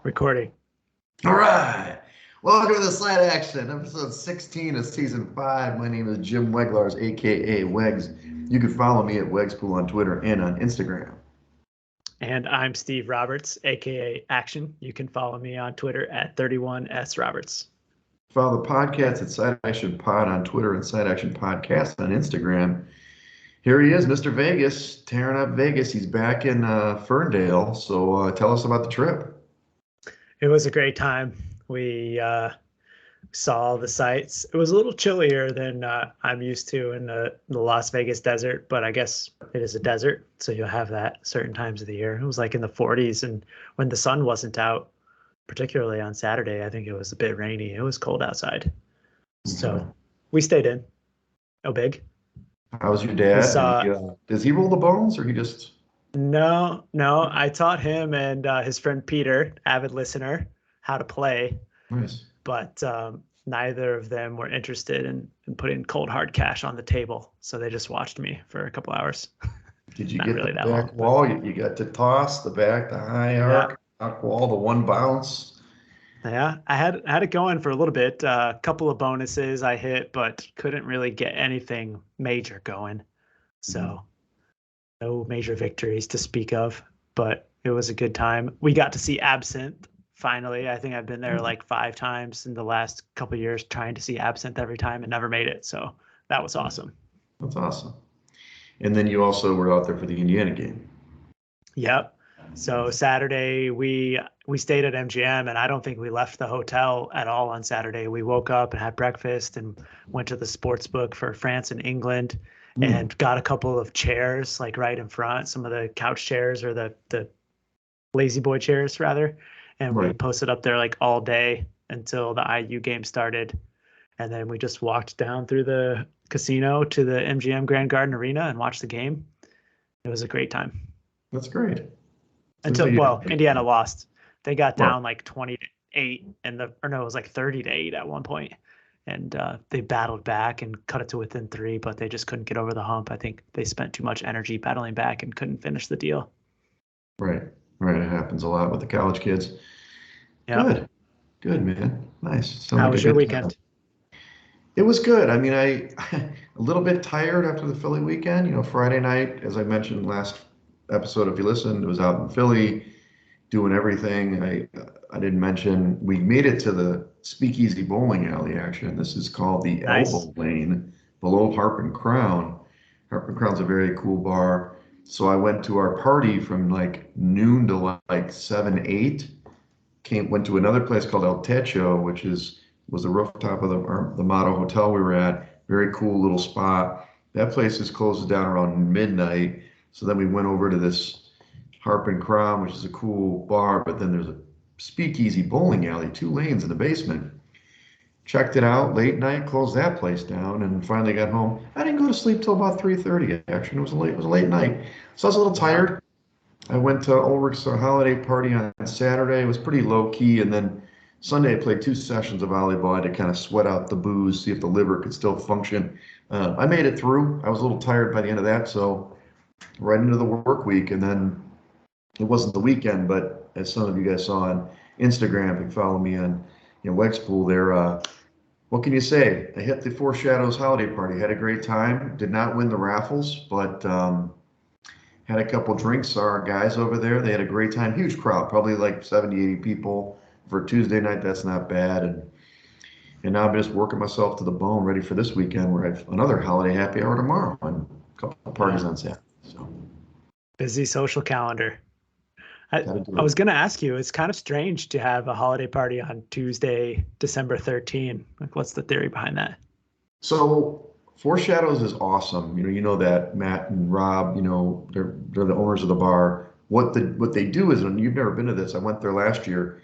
Recording. All right. Welcome to the Side Action, episode 16 of season 5. My name is Jim Weglars, aka Wegs. You can follow me at Wegspool on Twitter and on Instagram. And I'm Steve Roberts, aka Action. You can follow me on Twitter at 31sroberts. Follow the podcast at Side Action Pod on Twitter and Side Action Podcast on Instagram. Here he is, Mr. Vegas, tearing up Vegas. He's back in Ferndale. So tell us about the trip. It was a great time. We saw the sights. It was a little chillier than I'm used to in the Las Vegas desert, but I guess it is a desert, so you'll have that certain times of the year. It was like in the 40s, and when the sun wasn't out, particularly on Saturday, I think it was a bit rainy. It was cold outside. So we stayed in. Oh, big. How's your dad? Saw, does he roll the bones or he just... No. I taught him and his friend Peter, avid listener, how to play. Nice. But neither of them were interested in putting cold hard cash on the table. So they just watched me for a couple hours. Did you Not get really the that back long, wall? You got to toss the back, the high arc, back wall, the one bounce. Yeah, I had it going for a little bit. A couple of bonuses I hit, but couldn't really get anything major going. So no major victories to speak of, but it was a good time. We got to see Absinthe. Finally, I think I've been there like 5 times in the last couple of years trying to see Absinthe every time and never made it. So that was awesome. That's awesome. And then you also were out there for the Indiana game. Yep. So Saturday we stayed at MGM, and I don't think we left the hotel at all on Saturday. We woke up and had breakfast and went to the sports book for France and England and got a couple of chairs like right in front, some of the couch chairs or the lazy boy chairs rather. And we posted up there like all day until the IU game started. And then we just walked down through the casino to the MGM Grand Garden Arena and watched the game. It was a great time. That's great. Indiana lost. They got down like 20-8 it was like 30-8 at one point. And they battled back and cut it to within 3, but they just couldn't get over the hump. I think they spent too much energy battling back and couldn't finish the deal. Right. It happens a lot with the college kids. Yeah. Good, man. Nice. How was your weekend? It was good. I mean, a little bit tired after the Philly weekend. You know, Friday night, as I mentioned last episode, if you listened, it was out in Philly doing everything. I didn't mention we made it to the Speakeasy Bowling Alley action. This is called the Elbow Lane below Harp and Crown. Harp and Crown's a very cool bar. So I went to our party from like noon to like 7-8. Went to another place called El Techo, which was the rooftop of the Motto Hotel we were at. Very cool little spot. That place is closes down around midnight. So then we went over to this Harp and Crown, which is a cool bar, but then there's a Speakeasy Bowling Alley, 2 lanes in the basement. Checked it out late night, closed that place down, and finally got home. I didn't go to sleep till about 3:30. Actually, it was a late night, so I was a little tired. I went to Ulrich's holiday party on Saturday. It was pretty low key, and then Sunday I played 2 sessions of volleyball. I had to kind of sweat out the booze, see if the liver could still function. I made it through. I was a little tired by the end of that, so right into the work week, and then it wasn't the weekend, but as some of you guys saw on Instagram, if you follow me on Wegspool there, what can you say? I hit the Four Shadows holiday party, had a great time, did not win the raffles, but had a couple drinks. Our guys over there, they had a great time. Huge crowd, probably like 70, 80 people for Tuesday night. That's not bad. And now I'm just working myself to the bone, ready for this weekend where I have another holiday happy hour tomorrow and a couple of parties on Saturday. So busy social calendar. I was going to ask you, it's kind of strange to have a holiday party on Tuesday, December 13. Like, what's the theory behind that? So Four Shadows is awesome. You know that Matt and Rob, they're the owners of the bar. What they do is, and you've never been to this, I went there last year.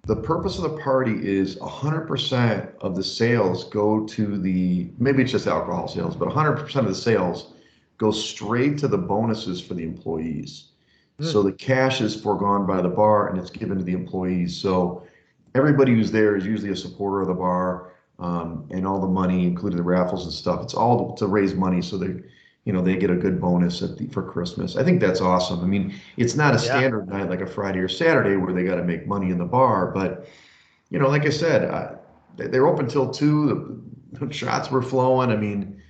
The purpose of the party is 100% of the sales go to maybe it's just alcohol sales, but 100% of the sales go straight to the bonuses for the employees. So the cash is foregone by the bar and it's given to the employees. So everybody who's there is usually a supporter of the bar, and all the money, including the raffles and stuff. It's all to raise money so they, they get a good bonus for Christmas. I think that's awesome. I mean, it's not a Yeah. standard night like a Friday or Saturday where they got to make money in the bar, but like I said, they're open till 2. The shots were flowing. I mean,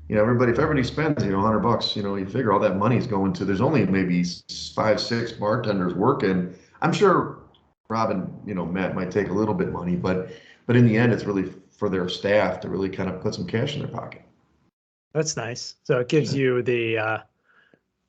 if everybody spends, $100, you figure all that money's going to, there's only maybe 5, 6 bartenders working. I'm sure Rob and, Matt might take a little bit money, but in the end, it's really for their staff to really kind of put some cash in their pocket. That's nice. So it gives Yeah. you the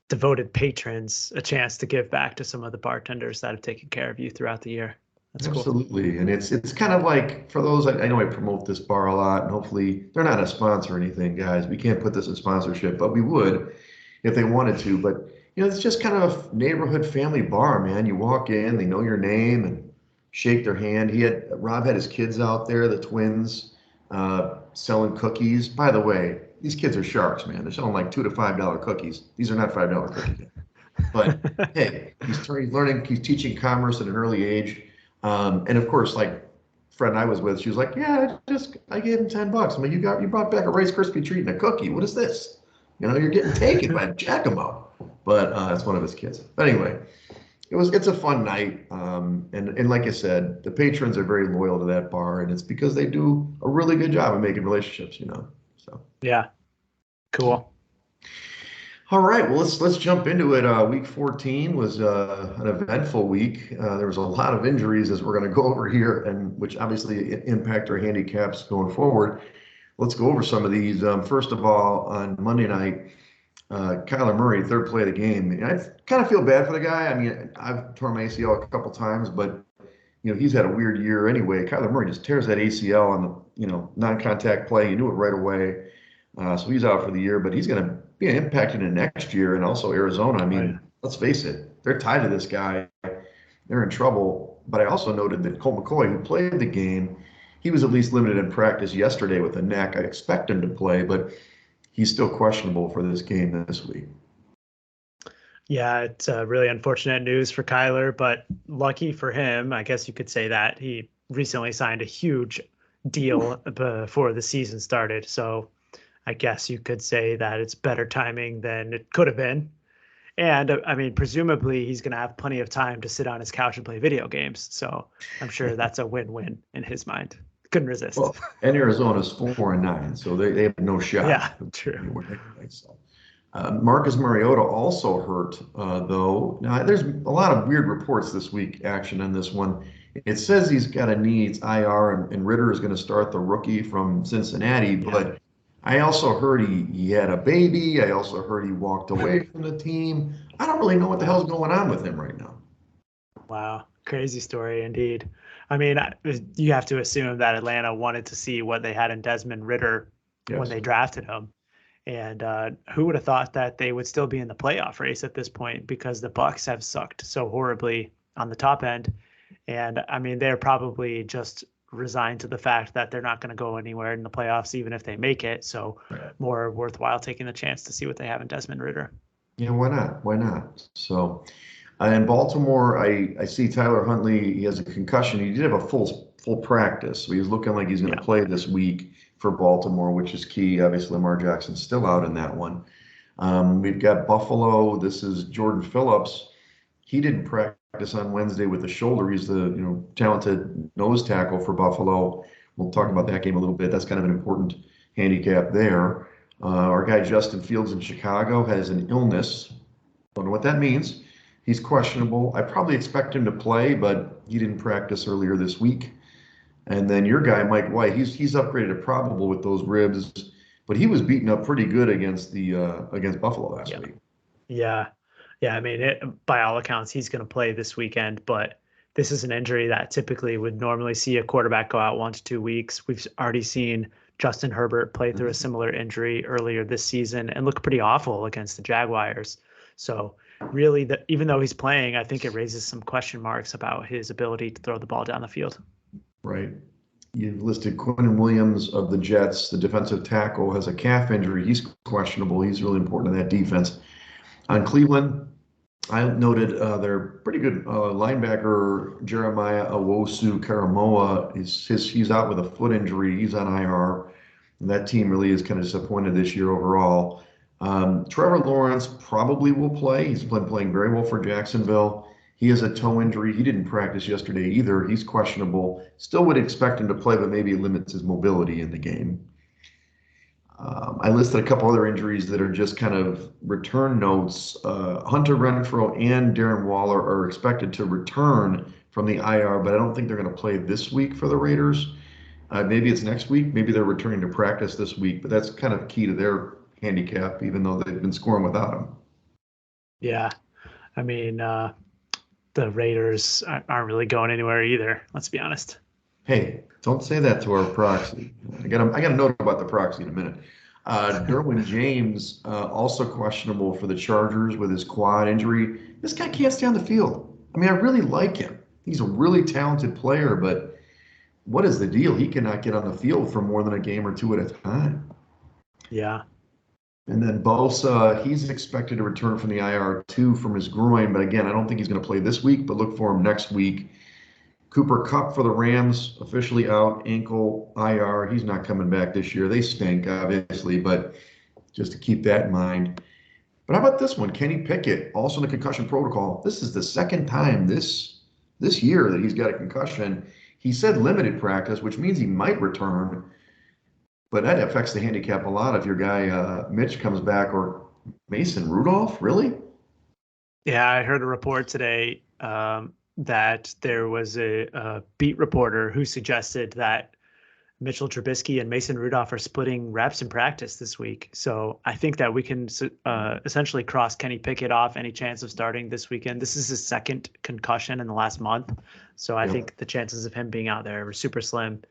devoted patrons a chance to give back to some of the bartenders that have taken care of you throughout the year. That's cool. Absolutely. And it's kind of like for those, I know I promote this bar a lot, and hopefully they're not a sponsor or anything, guys. We can't put this in sponsorship, but we would if they wanted to. But it's just kind of a neighborhood family bar, man. You walk in, they know your name and shake their hand. Rob had his kids out there, the twins, selling cookies. By the way, these kids are sharks, man. They're selling like $2 to $5 cookies. These are not $5 cookies. But hey, he's learning, he's teaching commerce at an early age. And of course, like friend I was with, she was like, "Yeah, I gave him $10." I'm like, "You brought back a Rice Krispie treat and a cookie. What is this? You're getting taken by Giacomo." But it's one of his kids. But anyway, it's a fun night. And like I said, the patrons are very loyal to that bar, and it's because they do a really good job of making relationships. So Yeah. Cool. all right, well let's jump into it. Week 14 was an eventful week. There was a lot of injuries as we're going to go over here, and which obviously impact our handicaps going forward. Let's go over some of these. First of all, on Monday night, Kyler Murray, third play of the game. And I kind of feel bad for the guy. I mean, I've torn my ACL a couple times, but he's had a weird year anyway. Kyler Murray just tears that ACL on the non-contact play. You knew it right away. So he's out for the year, but he's going to be impacted in next year, and also Arizona. I mean, Let's face it, they're tied to this guy. They're in trouble. But I also noted that Colt McCoy, who played the game, he was at least limited in practice yesterday with a neck. I expect him to play, but he's still questionable for this game this week. Yeah, it's really unfortunate news for Kyler, but lucky for him, I guess you could say that he recently signed a huge deal before the season started. So I guess you could say that it's better timing than it could have been. And I mean, presumably he's going to have plenty of time to sit on his couch and play video games. So I'm sure that's a win-win in his mind. Couldn't resist. Well, and Arizona's 4-9, so they have no shot. Yeah, true. Anyway, so. Marcus Mariota also hurt, though. Now, there's a lot of weird reports this week, action on this one. It says he's got a knee, it's IR, and Ritter is going to start, the rookie from Cincinnati, but I also heard he had a baby. I also heard he walked away from the team. I don't really know what the hell's going on with him right now. Wow. Crazy story indeed. I mean, you have to assume that Atlanta wanted to see what they had in Desmond Ritter when they drafted him. And who would have thought that they would still be in the playoff race at this point, because the Bucs have sucked so horribly on the top end. And I mean, they're probably just resigned to the fact that they're not going to go anywhere in the playoffs, even if they make it. So more worthwhile taking the chance to see what they have in Desmond Ritter. Yeah, why not? Why not? So in Baltimore, I see Tyler Huntley. He has a concussion. He did have a full practice, so he's looking like he's going to play this week for Baltimore, which is key. Obviously, Lamar Jackson's still out in that one. We've got Buffalo. This is Jordan Phillips. He didn't practice on Wednesday with the shoulder. He's the talented nose tackle for Buffalo. We'll talk about that game a little bit. That's kind of an important handicap there. Our guy Justin Fields in Chicago has an illness. Don't know what that means. He's questionable. I probably expect him to play, but he didn't practice earlier this week. And then your guy Mike White, he's upgraded to probable with those ribs, but he was beaten up pretty good against Buffalo last week. Yeah. I mean, by all accounts, he's going to play this weekend, but this is an injury that typically would normally see a quarterback go out 1 to 2 weeks. We've already seen Justin Herbert play through a similar injury earlier this season and look pretty awful against the Jaguars. So really, even though he's playing, I think it raises some question marks about his ability to throw the ball down the field. Right. You've listed Quinn Williams of the Jets, the defensive tackle, has a calf injury. He's questionable. He's really important in that defense. On Cleveland, I noted their pretty good linebacker, Jeremiah Owusu-Karamoah. He's out with a foot injury. He's on IR. And that team really is kind of disappointed this year overall. Trevor Lawrence probably will play. He's been playing very well for Jacksonville. He has a toe injury. He didn't practice yesterday either. He's questionable. Still would expect him to play, but maybe it limits his mobility in the game. I listed a couple other injuries that are just kind of return notes. Hunter Renfrow and Darren Waller are expected to return from the IR, but I don't think they're going to play this week for the Raiders. Maybe it's next week. Maybe they're returning to practice this week, but that's kind of key to their handicap, even though they've been scoring without him. Yeah. I mean, the Raiders aren't really going anywhere either. Let's be honest. Hey, don't say that to our proxy. I got a note about the proxy in a minute. Derwin James, also questionable for the Chargers with his quad injury. This guy can't stay on the field. I mean, I really like him. He's a really talented player, but what is the deal? He cannot get on the field for more than a game or two at a time. Yeah. And then Bosa, he's expected to return from the IR too from his groin, but again, I don't think he's going to play this week, but look for him next week. Cooper Kupp for the Rams, officially out, ankle IR. He's not coming back this year. They stink, obviously, but just to keep that in mind. But how about this one? Kenny Pickett, also in the concussion protocol. This is the second time this year that he's got a concussion. He said limited practice, which means he might return, but that affects the handicap a lot if your guy Mitch comes back or Mason Rudolph. Really? Yeah, I heard a report today that there was a beat reporter who suggested that Mitchell Trubisky and Mason Rudolph are splitting reps in practice this week. So I think that we can essentially cross Kenny Pickett off any chance of starting this weekend. This is his second concussion in the last month. So I think the chances of him being out there are super slim.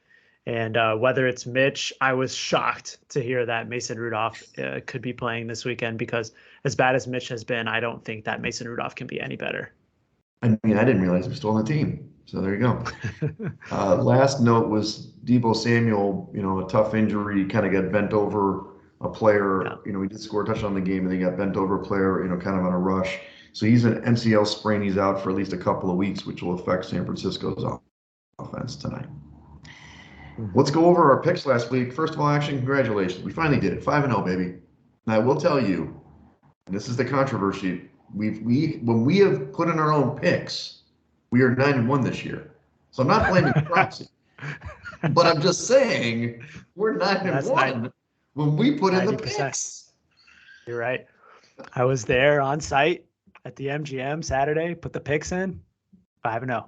And whether it's Mitch, I was shocked to hear that Mason Rudolph could be playing this weekend, because as bad as Mitch has been, I don't think that Mason Rudolph can be any better. I mean, I didn't realize he was still on the team. So there you go. Last note was Deebo Samuel, a tough injury, kind of got bent over a player. Yeah. He did score a touchdown in the game, and he got bent over a player, kind of on a rush. So he's an MCL sprain. He's out for at least a couple of weeks, which will affect San Francisco's offense tonight. Let's go over our picks last week. First of all, actually, congratulations. We finally did it. 5-0, baby. Now, I will tell you, and this is the controversy, when we have put in our own picks, we are 9-1 this year. So I'm not blaming proxy, but I'm just saying we're 9-1 when we put in the picks. You're right. I was there on site at the MGM Saturday, put the picks in, 5-0.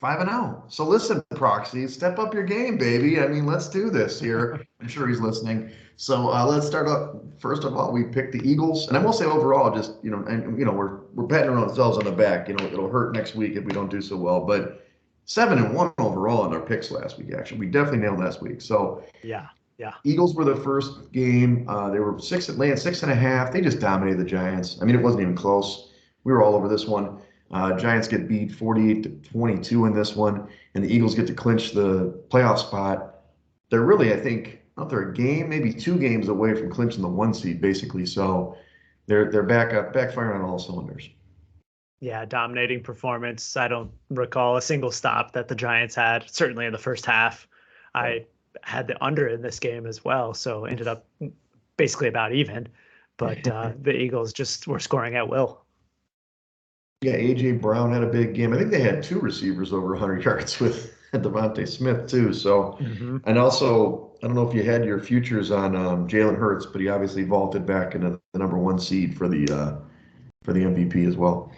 5-0. So listen, proxy, step up your game, baby. I mean, let's do this here. I'm sure he's listening. So let's start up. First of all, we picked the Eagles, and I will say overall, just we're patting ourselves on the back. It'll hurt next week if we don't do so well. But 7-1 overall in our picks last week. Actually, we definitely nailed last week. So yeah. Eagles were the first game. They were laying 6.5. They just dominated the Giants. I mean, it wasn't even close. We were all over this one. Giants get beat 48-22 in this one, and the Eagles get to clinch the playoff spot. They're really, I think, they're a game, maybe 2 games away from clinching the 1 seed, basically. So they're backfiring on all cylinders. Yeah, dominating performance. I don't recall a single stop that the Giants had, certainly in the first half. I had the under in this game as well, so ended up basically about even. But the Eagles just were scoring at will. Yeah, A.J. Brown had a big game. I think they had 2 receivers over 100 yards with Devontae Smith, too. So, and also, I don't know if you had your futures on Jalen Hurts, but he obviously vaulted back into the number 1 seed for the MVP as well.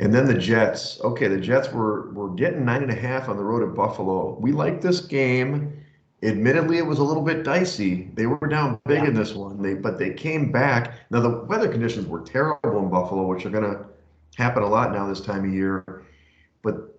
And then the Jets. Okay, the Jets were getting 9.5 on the road at Buffalo. We liked this game. Admittedly, it was a little bit dicey. They were down big in this one, but they came back. Now, the weather conditions were terrible in Buffalo, which are going to happen a lot now this time of year. But,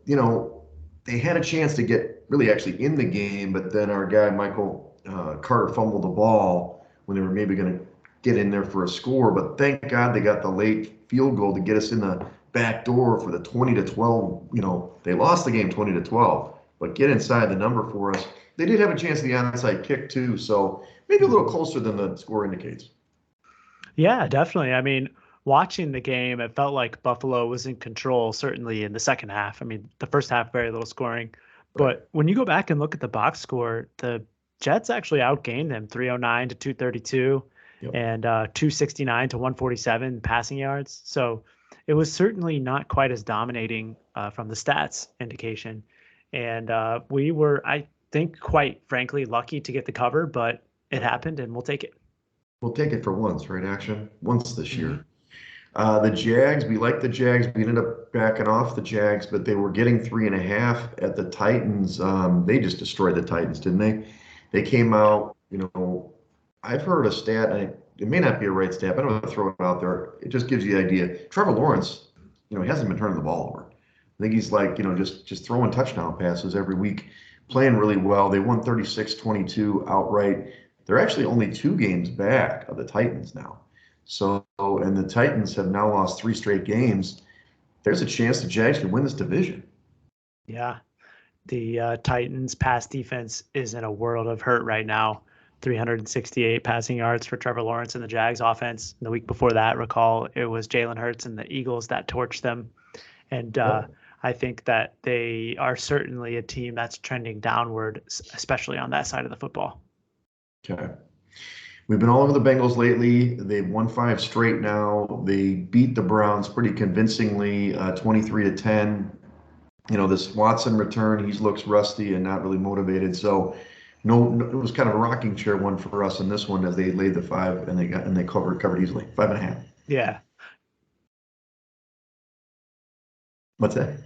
they had a chance to get really actually in the game, but then our guy, Michael Carter, fumbled the ball when they were maybe going to get in there for a score. But thank God they got the late field goal to get us in the back door for the 20-12. They lost the game 20-12, but get inside the number for us. They did have a chance of the onside kick, too, so maybe a little closer than the score indicates. Yeah, definitely. I mean, watching the game, it felt like Buffalo was in control, certainly in the second half. I mean, the first half, very little scoring. But when you go back and look at the box score, the Jets actually outgained them 309 to 232. Yep. and 269 to 147 passing yards. So it was certainly not quite as dominating from the stats indication. And we were, I think, quite frankly, lucky to get the cover, but it happened and we'll take it. We'll take it for once, right, Action? Once this Mm-hmm. year. The Jags, we like the Jags. We ended up backing off the Jags, but they were getting 3.5 at the Titans. They just destroyed the Titans, didn't they? They came out, I've heard a stat, and it may not be a right stat, but I'm going to throw it out there. It just gives you the idea. Trevor Lawrence, he hasn't been turning the ball over. I think he's like, just throwing touchdown passes every week, playing really well. They won 36-22 outright. They're actually only 2 games back of the Titans now. So, and the Titans have now lost 3 straight games. There's a chance the Jags can win this division. Yeah. The Titans pass defense is in a world of hurt right now. 368 passing yards for Trevor Lawrence and the Jags offense. And the week before that, recall, it was Jalen Hurts and the Eagles that torched them. And I think that they are certainly a team that's trending downward, especially on that side of the football. Okay. We've been all over the Bengals lately. They've won 5 straight now. They beat the Browns pretty convincingly, 23-10. This Watson return, he looks rusty and not really motivated. So, no, it was kind of a rocking chair one for us in this one as they laid the 5 and they covered easily 5.5. Yeah. What's that?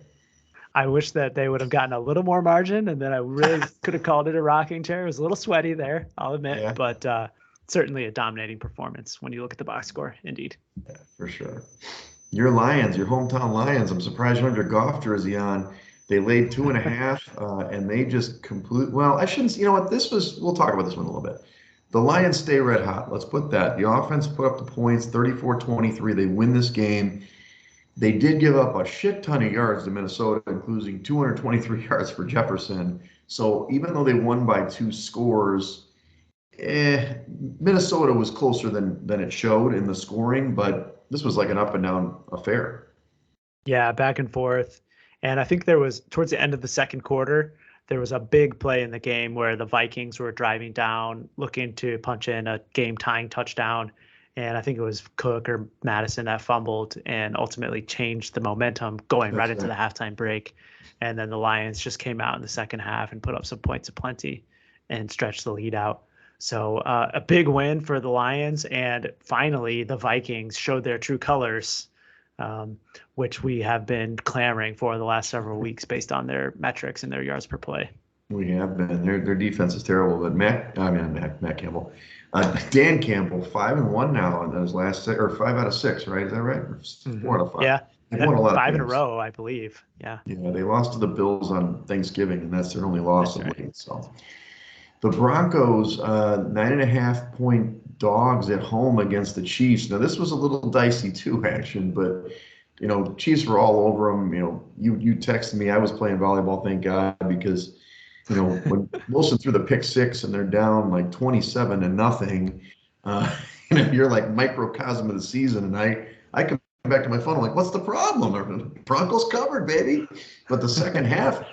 I wish that they would have gotten a little more margin, and then I really could have called it a rocking chair. It was a little sweaty there, I'll admit, but certainly a dominating performance when you look at the box score, indeed. Yeah, for sure. Your Lions, your hometown Lions, I'm surprised you don't have your golf jersey on. They laid 2.5, and they just well, I shouldn't, we'll talk about this one a little bit. The Lions stay red hot. Let's put that. The offense put up the points, 34-23. They win this game. They did give up a shit ton of yards to Minnesota, including 223 yards for Jefferson. So even though they won by 2 scores, Minnesota was closer than it showed in the scoring, but this was like an up and down affair. Yeah, back and forth. And I think there was, towards the end of the second quarter, there was a big play in the game where the Vikings were driving down, looking to punch in a game-tying touchdown. And I think it was Cook or Madison that fumbled and ultimately changed the momentum going right into the halftime break. And then the Lions just came out in the second half and put up some points aplenty and stretched the lead out. So a big win for the Lions. And finally, the Vikings showed their true colors, which we have been clamoring for the last several weeks based on their metrics and their yards per play. We have been. Their defense is terrible, but Matt Campbell. Dan Campbell, 5-1 now in those last 6, or 5 out of 6, right? Is that right? 4 out of 5. Yeah, they won a lot 5 of in a row, I believe. Yeah. Yeah, they lost to the Bills on Thanksgiving, and that's their only loss of late. So the Broncos, 9.5 point dogs at home against the Chiefs. Now this was a little dicey too, Action, but Chiefs were all over them. You texted me. I was playing volleyball, thank God, because. When Wilson threw the pick 6 and they're down like 27-0, you're like microcosm of the season. And I come back to my phone, I'm like, what's the problem? Broncos covered, baby. But the second half,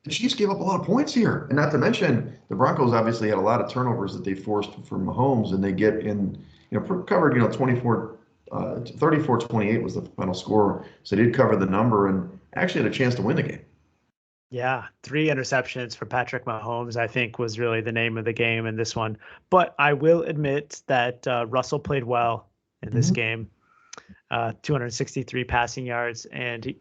the Chiefs gave up a lot of points here. And not to mention, the Broncos obviously had a lot of turnovers that they forced from Mahomes, and they get in, covered, 34-28 was the final score. So they did cover the number and actually had a chance to win the game. Yeah, 3 interceptions for Patrick Mahomes, I think, was really the name of the game in this one. But I will admit that Russell played well in this game. 263 passing yards. And,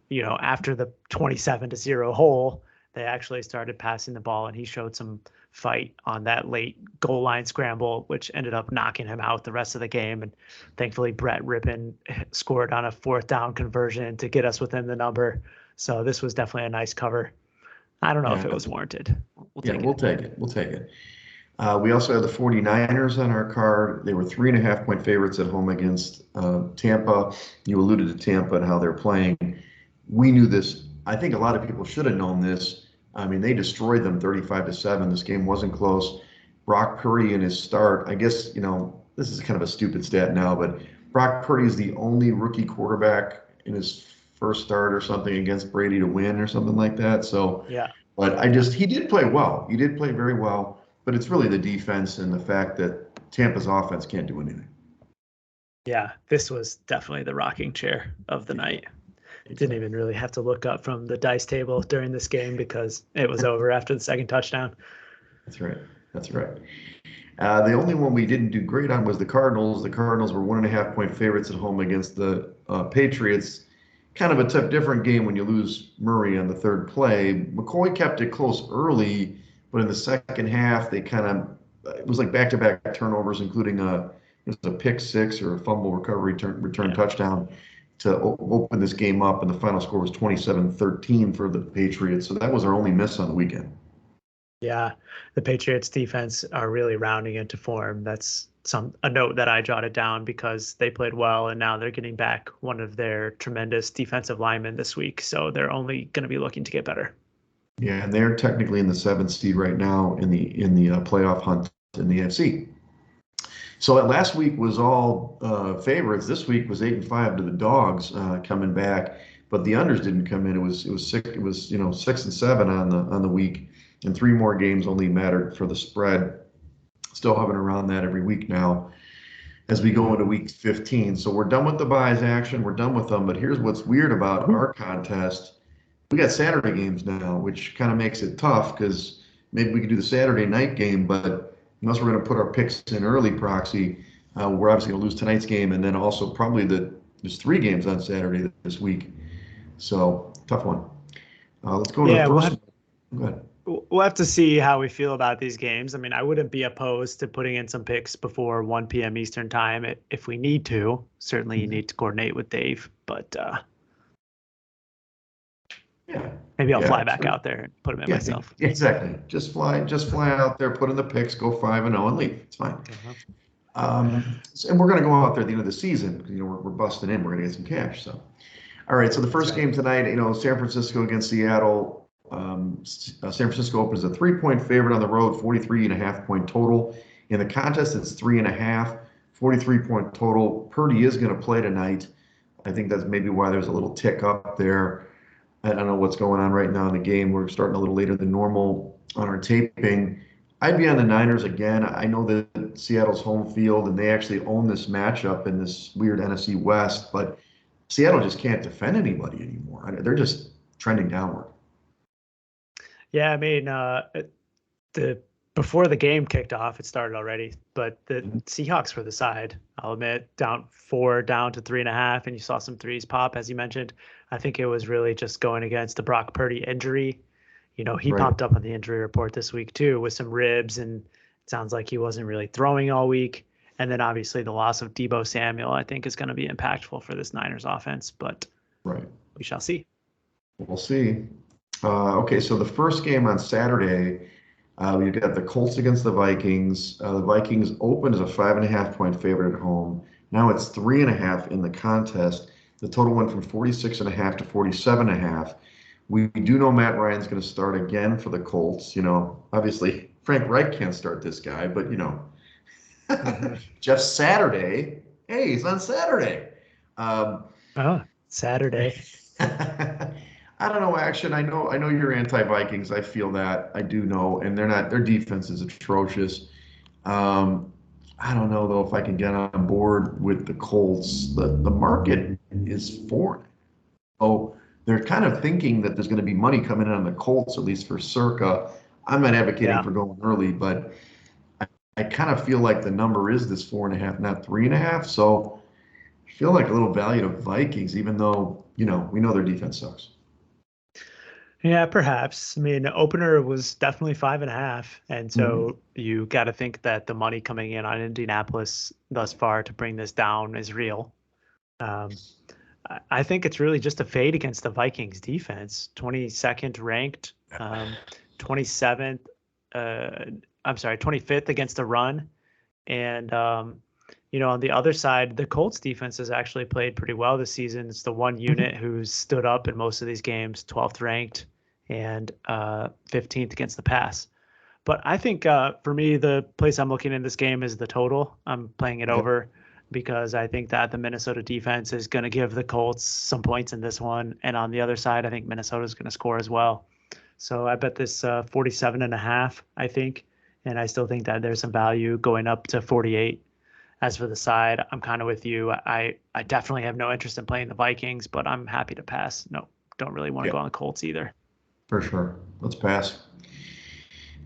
after the 27-0 hole, they actually started passing the ball, and he showed some fight on that late goal line scramble, which ended up knocking him out the rest of the game. And thankfully, Brett Rippon scored on a 4th down conversion to get us within the number. So this was definitely a nice cover. I don't know if it was warranted. We'll take it. We'll take it. We also had the 49ers on our card. They were 3.5 point favorites at home against Tampa. You alluded to Tampa and how they're playing. We knew this. I think a lot of people should have known this. I mean, they destroyed them 35-7. This game wasn't close. Brock Purdy in his start, I guess, this is kind of a stupid stat now, but Brock Purdy is the only rookie quarterback in his first start or something against Brady to win or something like that. So, yeah. But he did play well. He did play very well, but it's really the defense and the fact that Tampa's offense can't do anything. Yeah, this was definitely the rocking chair of the night. Didn't even really have to look up from the dice table during this game because it was over after the second touchdown. That's right. That's right. The only one we didn't do great on was the Cardinals. The Cardinals were 1.5 point favorites at home against the Patriots. Kind of a tough, different game when you lose Murray on the third play. McCoy kept it close early, but in the second half, they kind of it was like back-to-back turnovers, including it was a pick six or a fumble recovery return touchdown to open this game up, and the final score was 27-13 for the Patriots. So that was our only miss on the weekend. Yeah, the Patriots defense are really rounding into form. That's a note that I jotted down because they played well and now they're getting back one of their tremendous defensive linemen this week. So they're only going to be looking to get better. Yeah, and they're technically in the seventh seed right now in the playoff hunt in the AFC. So last week was all favorites. This week was 8-5 to the dogs coming back, but the unders didn't come in. It was 6-7 on the week, and three more games only mattered for the spread. Still hovering around that every week now as we go into week 15. So we're done with the buys action. We're done with them. But here's what's weird about our contest. We got Saturday games now, which kind of makes it tough because maybe we could do the Saturday night game, but unless we're going to put our picks in early proxy, we're obviously going to lose tonight's game, and then also probably there's three games on Saturday this week. So tough one. Let's go to the first one. Go ahead. We'll have to see how we feel about these games. I mean, I wouldn't be opposed to putting in some picks before 1 p.m. Eastern time if we need to. Certainly, you need to coordinate with Dave, but yeah, maybe I'll fly back out there and put them in myself. Exactly. Just fly out there, put in the picks, go 5-0, and leave. It's fine. And we're going to go out there at the end of the season because we're busting in. We're going to get some cash. So, all right. So the first game tonight, San Francisco against Seattle. San Francisco opens a 3-point favorite on the road, 43.5-point total. In the contest, it's 3.5, 43-point total. Purdy is going to play tonight. I think that's maybe why there's a little tick up there. I don't know what's going on right now in the game. We're starting a little later than normal on our taping. I'd be on the Niners again. I know that Seattle's home field, and they actually own this matchup in this weird NFC West, but Seattle just can't defend anybody anymore. They're just trending downward. Yeah, I mean, before the game kicked off, it started already, but the Seahawks were the side. I'll admit, down 4, down to 3.5, and you saw some threes pop, as you mentioned. I think it was really just going against the Brock Purdy injury. He popped up on the injury report this week too with some ribs, and it sounds like he wasn't really throwing all week. And then obviously the loss of Deebo Samuel, I think, is going to be impactful for this Niners offense, but we shall see. We'll see. Okay, so the first game on Saturday, we've got the Colts against the Vikings. The Vikings opened as a 5.5-point favorite at home. Now it's 3.5 in the contest. The total went from 46.5 to 47.5. We do know Matt Ryan's going to start again for the Colts. Obviously Frank Reich can't start this guy, but Jeff Saturday. Hey, he's on Saturday. Saturday. I don't know, Action. I know you're anti-Vikings. I feel that. I do know, and their defense is atrocious. I don't know though if I can get on board with the Colts. The market is foreign. Oh, they're kind of thinking that there's going to be money coming in on the Colts, at least for Circa. I'm not advocating for going early, but I kind of feel like the number is this 4.5, not 3.5. So I feel like a little value to Vikings, even though, we know their defense sucks. Yeah, perhaps. I mean, the opener was definitely 5.5. And so you got to think that the money coming in on Indianapolis thus far to bring this down is real. I think it's really just a fade against the Vikings defense. 22nd ranked, 27th, 25th against the run. And, on the other side, the Colts defense has actually played pretty well this season. It's the one unit who's stood up in most of these games, 12th ranked and 15th against the pass. But I think for me, the place I'm looking in this game is the total. I'm playing it over because I think that the Minnesota defense is going to give the Colts some points in this one. And on the other side, I think Minnesota is going to score as well. So I bet this 47.5, I think. And I still think that there's some value going up to 48 As for the side, I'm kind of with you. I definitely have no interest in playing the Vikings, but I'm happy to pass. No, don't really want to Yeah, go on the Colts either. for sure. Let's pass.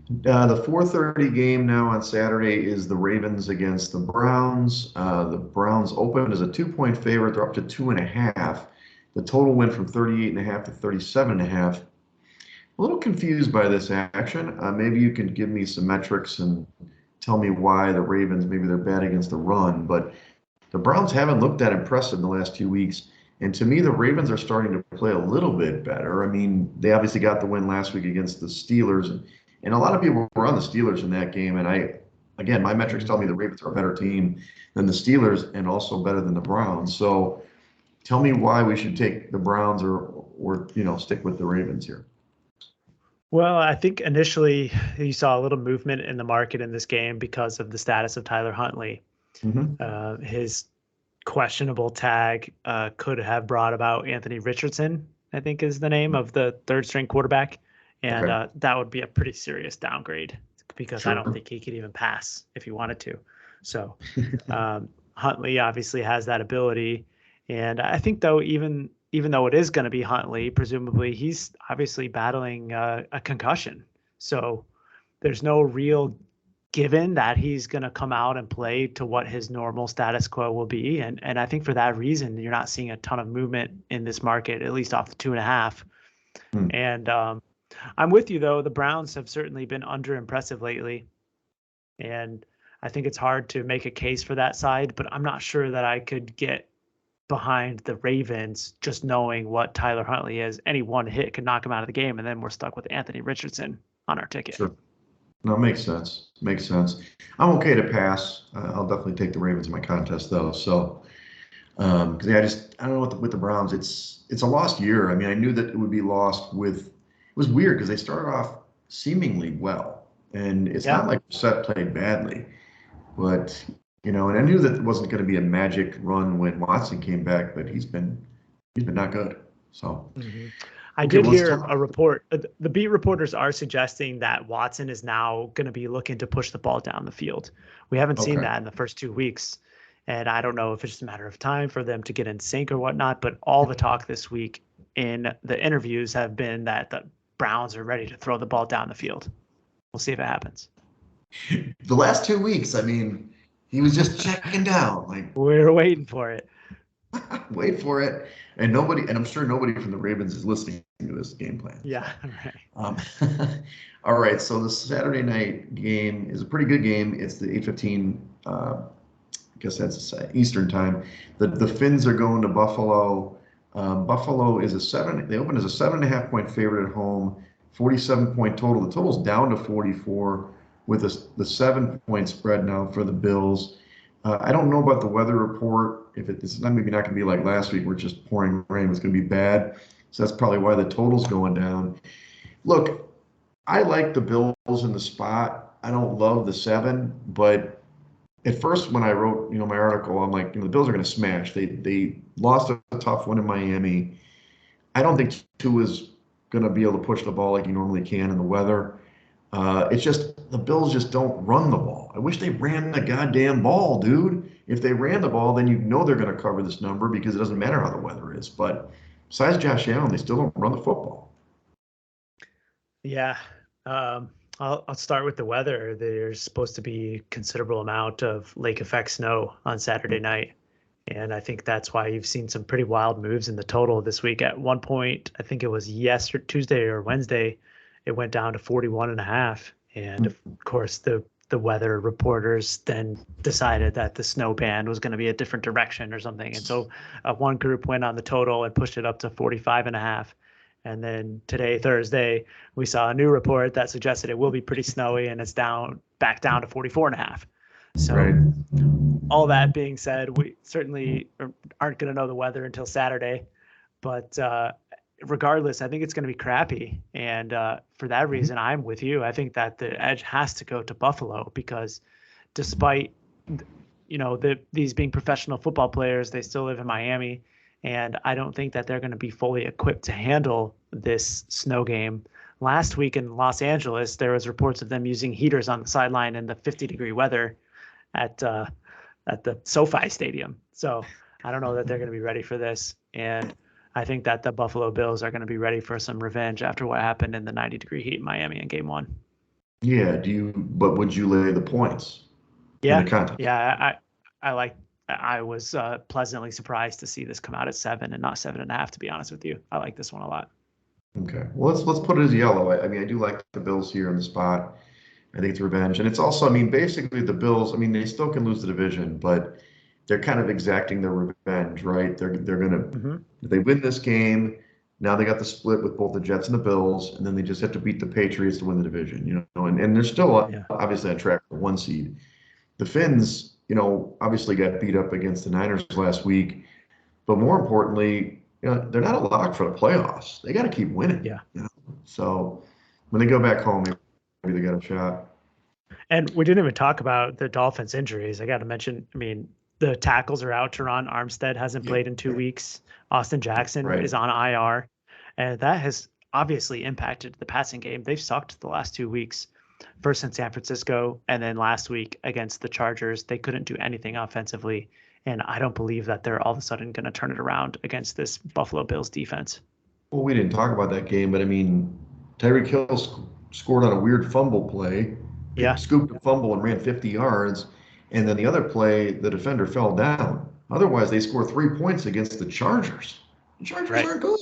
The 4:30 game now on Saturday is the Ravens against the Browns. The Browns opened as a 2-point favorite. They're up to 2.5. The total went from 38.5 to 37.5. A little confused by this action. Maybe you can give me some metrics and tell me why the Ravens, maybe they're bad against the run, but the Browns haven't looked that impressive in the last 2 weeks. And to me, the Ravens are starting to play a little bit better. I mean, they obviously got the win last week against the Steelers, and a lot of people were on the Steelers in that game. And again, my metrics tell me the Ravens are a better team than the Steelers and also better than the Browns. So tell me why we should take the Browns or stick with the Ravens here. Well, I think initially you saw a little movement in the market in this game because of the status of Tyler Huntley. His questionable tag could have brought about Anthony Richardson, I think is the name of the third string quarterback. And Okay. that would be a pretty serious downgrade because I don't Sure. think he could even pass if he wanted to. So Huntley obviously has that ability. And I think, though, even though it is going to be Huntley, presumably he's obviously battling a concussion. So there's no real given that he's going to come out and play to what his normal status quo will be. And I think for that reason, you're not seeing a ton of movement in this market, at least off the 2.5. Hmm. And I'm with you, though. The Browns have certainly been under impressive lately. And I think it's hard to make a case for that side, but I'm not sure that I could get behind the Ravens just knowing what Tyler Huntley is. Any one hit could knock him out of the game, and then we're stuck with Anthony Richardson on our ticket. Sure. No, makes sense. Makes sense. I'm okay to pass. I'll definitely take the Ravens in my contest though. So, because I don't know with the Browns. It's a lost year. I mean, I knew that it would be lost with. It was weird because they started off seemingly well, and it's Yeah. not like Brissett played badly, but and I knew that it wasn't going to be a magic run when Watson came back, but he's been not good. So, I okay, did well, let's hear a talk. report. The beat reporters are suggesting that Watson is now going to be looking to push the ball down the field. We haven't seen Okay. that in the first 2 weeks. And I don't know if it's just a matter of time for them to get in sync or whatnot, but all the talk this week in the interviews have been that the Browns are ready to throw the ball down the field. We'll see if it happens. The last 2 weeks, I mean, he was just checking down, like, We're waiting for it. wait for it. And I'm sure nobody from the Ravens is listening to this game plan. Yeah, right. Um, all right, so the Saturday night game is a pretty good game. It's the 8:15, I guess that's Eastern time. The Finns are going to Buffalo. Buffalo is they open as a 7.5-point favorite at home, 47-point total. The total's down to 44 with the 7-point spread now for the Bills. I don't know about the weather report. If it's maybe not going to be like last week where it's just pouring rain, it's going to be bad. So that's probably why the total's going down. Look, I like the Bills in the spot. I don't love the 7, but at first when I wrote, my article, I'm like, the Bills are going to smash. They lost a tough one in Miami. I don't think Tua is going to be able to push the ball like he normally can in the weather. It's just the Bills just don't run the ball. I wish they ran the goddamn ball, dude. If they ran the ball, then they're going to cover this number because it doesn't matter how the weather is. But besides Josh Allen, they still don't run the football. Yeah. I'll start with the weather. There's supposed to be considerable amount of lake effect snow on Saturday night. And I think that's why you've seen some pretty wild moves in the total this week. At one point, I think it was Tuesday or Wednesday, it went down to 41.5. And of course, the weather reporters then decided that the snow band was going to be a different direction or something. And so one group went on the total and pushed it up to 45.5. And then today, Thursday, we saw a new report that suggested it will be pretty snowy and it's back down to 44.5. So Right. all that being said, we certainly aren't going to know the weather until Saturday. But regardless, I think it's going to be crappy. And for that reason, I'm with you. I think that the edge has to go to Buffalo because despite, these being professional football players, they still live in Miami. And I don't think that they're going to be fully equipped to handle this snow game. Last week in Los Angeles, there was reports of them using heaters on the sideline in the 50-degree weather at at the SoFi Stadium. So I don't know that they're going to be ready for this. And I think that the Buffalo Bills are going to be ready for some revenge after what happened in the 90-degree heat in Miami in game one. Yeah, but would you lay the points in the Yeah. contest? Yeah. I was pleasantly surprised to see this come out at 7 and not 7.5, to be honest with you. I like this one a lot. Okay. Well, let's put it as yellow. I mean, I do like the Bills here in the spot. I think it's revenge. And it's also, I mean, basically the Bills, I mean, they still can lose the division, but they're kind of exacting their revenge, right? They're gonna if they win this game, now they got the split with both the Jets and the Bills, and then they just have to beat the Patriots to win the division, you know, and they're still Yeah. obviously on track for 1 seed. The Finns, you know, obviously got beat up against the Niners last week, but more importantly, you know, they're not a lock for the playoffs. They got to keep winning. Yeah. You know? So when they go back home, maybe they got a shot. And we didn't even talk about the Dolphins' injuries. I got to mention, I mean, the tackles are out. Teron Armstead hasn't played in 2 weeks. Austin Jackson is on IR. And that has obviously impacted the passing game. They've sucked the last 2 weeks. First in San Francisco, and then last week against the Chargers. They couldn't do anything offensively. And I don't believe that they're all of a sudden going to turn it around against this Buffalo Bills defense. Well, we didn't talk about that game, but I mean, Tyreek Hill scored on a weird fumble play. Yeah. Scooped a fumble and ran 50 yards. And then the other play, the defender fell down. Otherwise, they scored 3 points against the Chargers. The Chargers aren't good.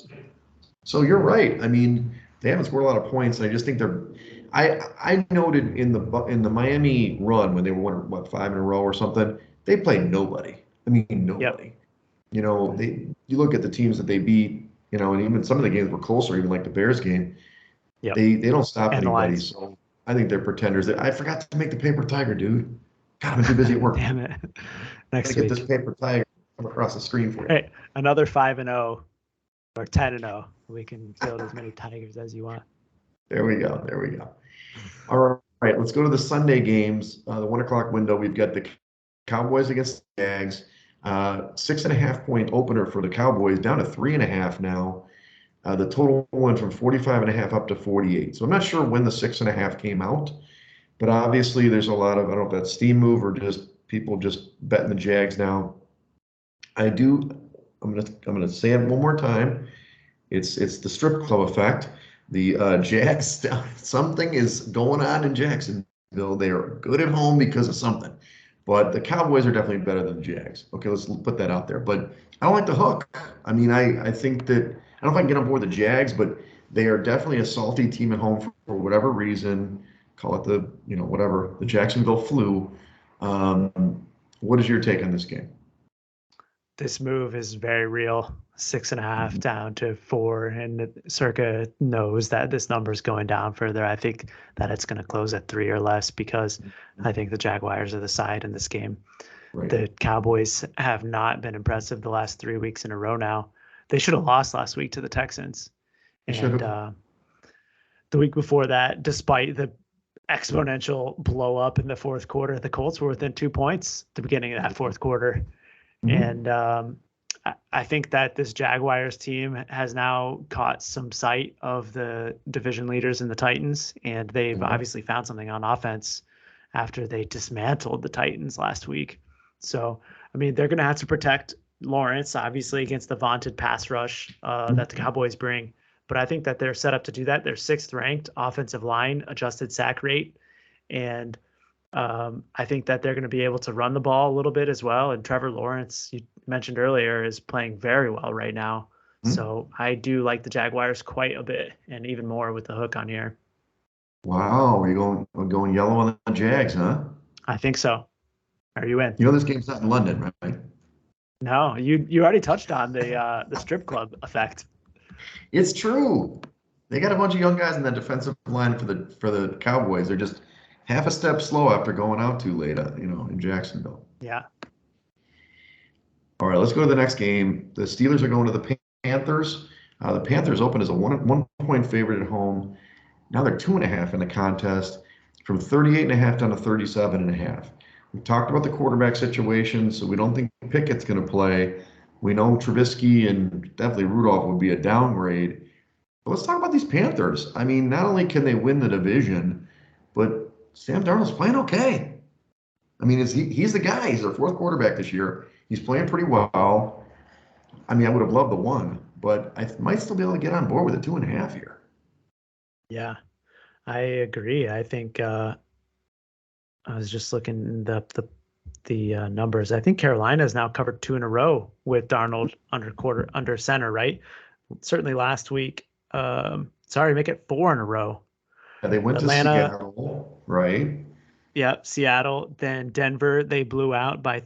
So you're right. I mean, they haven't scored a lot of points. I just think they're. I noted in the Miami run when they won what 5 in a row or something, they played nobody. I mean, nobody. Yep. You know, you look at the teams that they beat. You know, and even some of the games were closer, even like the Bears game. Yep. They don't stop And anybody. So I think they're pretenders. I forgot to make the paper tiger, dude. God, I'm too busy at work. Damn it. Next week. Get this paper tiger come across the screen for you. Hey, another 5-0 or 10-0. We can build as many tigers as you want. There we go. There we go. All right. Let's go to the Sunday games. The 1 o'clock window. We've got the Cowboys against the Jags. 6.5 point opener for the Cowboys, down to 3.5 now. The total went from 45.5 up to 48. So I'm not sure when the 6.5 came out, but obviously there's a lot of, I don't know if that's steam move or just people just betting the Jags now. I'm gonna say it one more time. It's the strip club effect. The Jags, something is going on in Jacksonville. They are good at home because of something. But the Cowboys are definitely better than the Jags. Okay, let's put that out there. But I don't like the hook. I mean, I think that I don't know if I can get on board the Jags, but they are definitely a salty team at home for whatever reason. Call it the, whatever, the Jacksonville flu. What is your take on this game? This move is very real. 6.5 down to 4, and Circa knows that this number is going down further. I think that it's going to close at 3 or less because I think the Jaguars are the side in this game. Right. The Cowboys have not been impressive the last 3 weeks in a row now. They should have lost last week to the Texans. And the week before that, despite the exponential blow up in the fourth quarter, the Colts were within 2 points at the beginning of that fourth quarter. And I think that this Jaguars team has now caught some sight of the division leaders in the Titans, and they've obviously found something on offense after they dismantled the Titans last week. So, I mean, they're going to have to protect Lawrence, obviously, against the vaunted pass rush that the Cowboys bring. But I think that they're set up to do that. They're 6th ranked offensive line, adjusted sack rate. And I think that they're going to be able to run the ball a little bit as well. And Trevor Lawrence, you mentioned earlier, is playing very well right now. So I do like the Jaguars quite a bit, and even more with the hook on here. Wow, we're going yellow on the Jags, huh? I think so. Are you in? You know this game's not in London, right? No, you already touched on the strip club effect. It's true. They got a bunch of young guys in that defensive line for the Cowboys. They're just half a step slow after going out too late, in Jacksonville. Yeah. All right, let's go to the next game. The Steelers are going to the Panthers. The Panthers open as a 1 point favorite at home. Now they're 2.5 in the contest, from 38.5 down to 37.5. We talked about the quarterback situation, so we don't think Pickett's going to play. We know Trubisky and definitely Rudolph would be a downgrade. But let's talk about these Panthers. I mean, not only can they win the division, but Sam Darnold's playing okay. I mean, he's the guy. He's their fourth quarterback this year. He's playing pretty well. I mean, I would have loved the one, but I might still be able to get on board with a 2.5 here. Yeah, I agree. I think I was just looking the numbers. I think Carolina has now covered 2 in a row with Darnold under center, right? Certainly last week. Sorry, make it 4 in a row. And they went to Atlanta, Seattle, right? yeah, Seattle, then Denver. They blew out by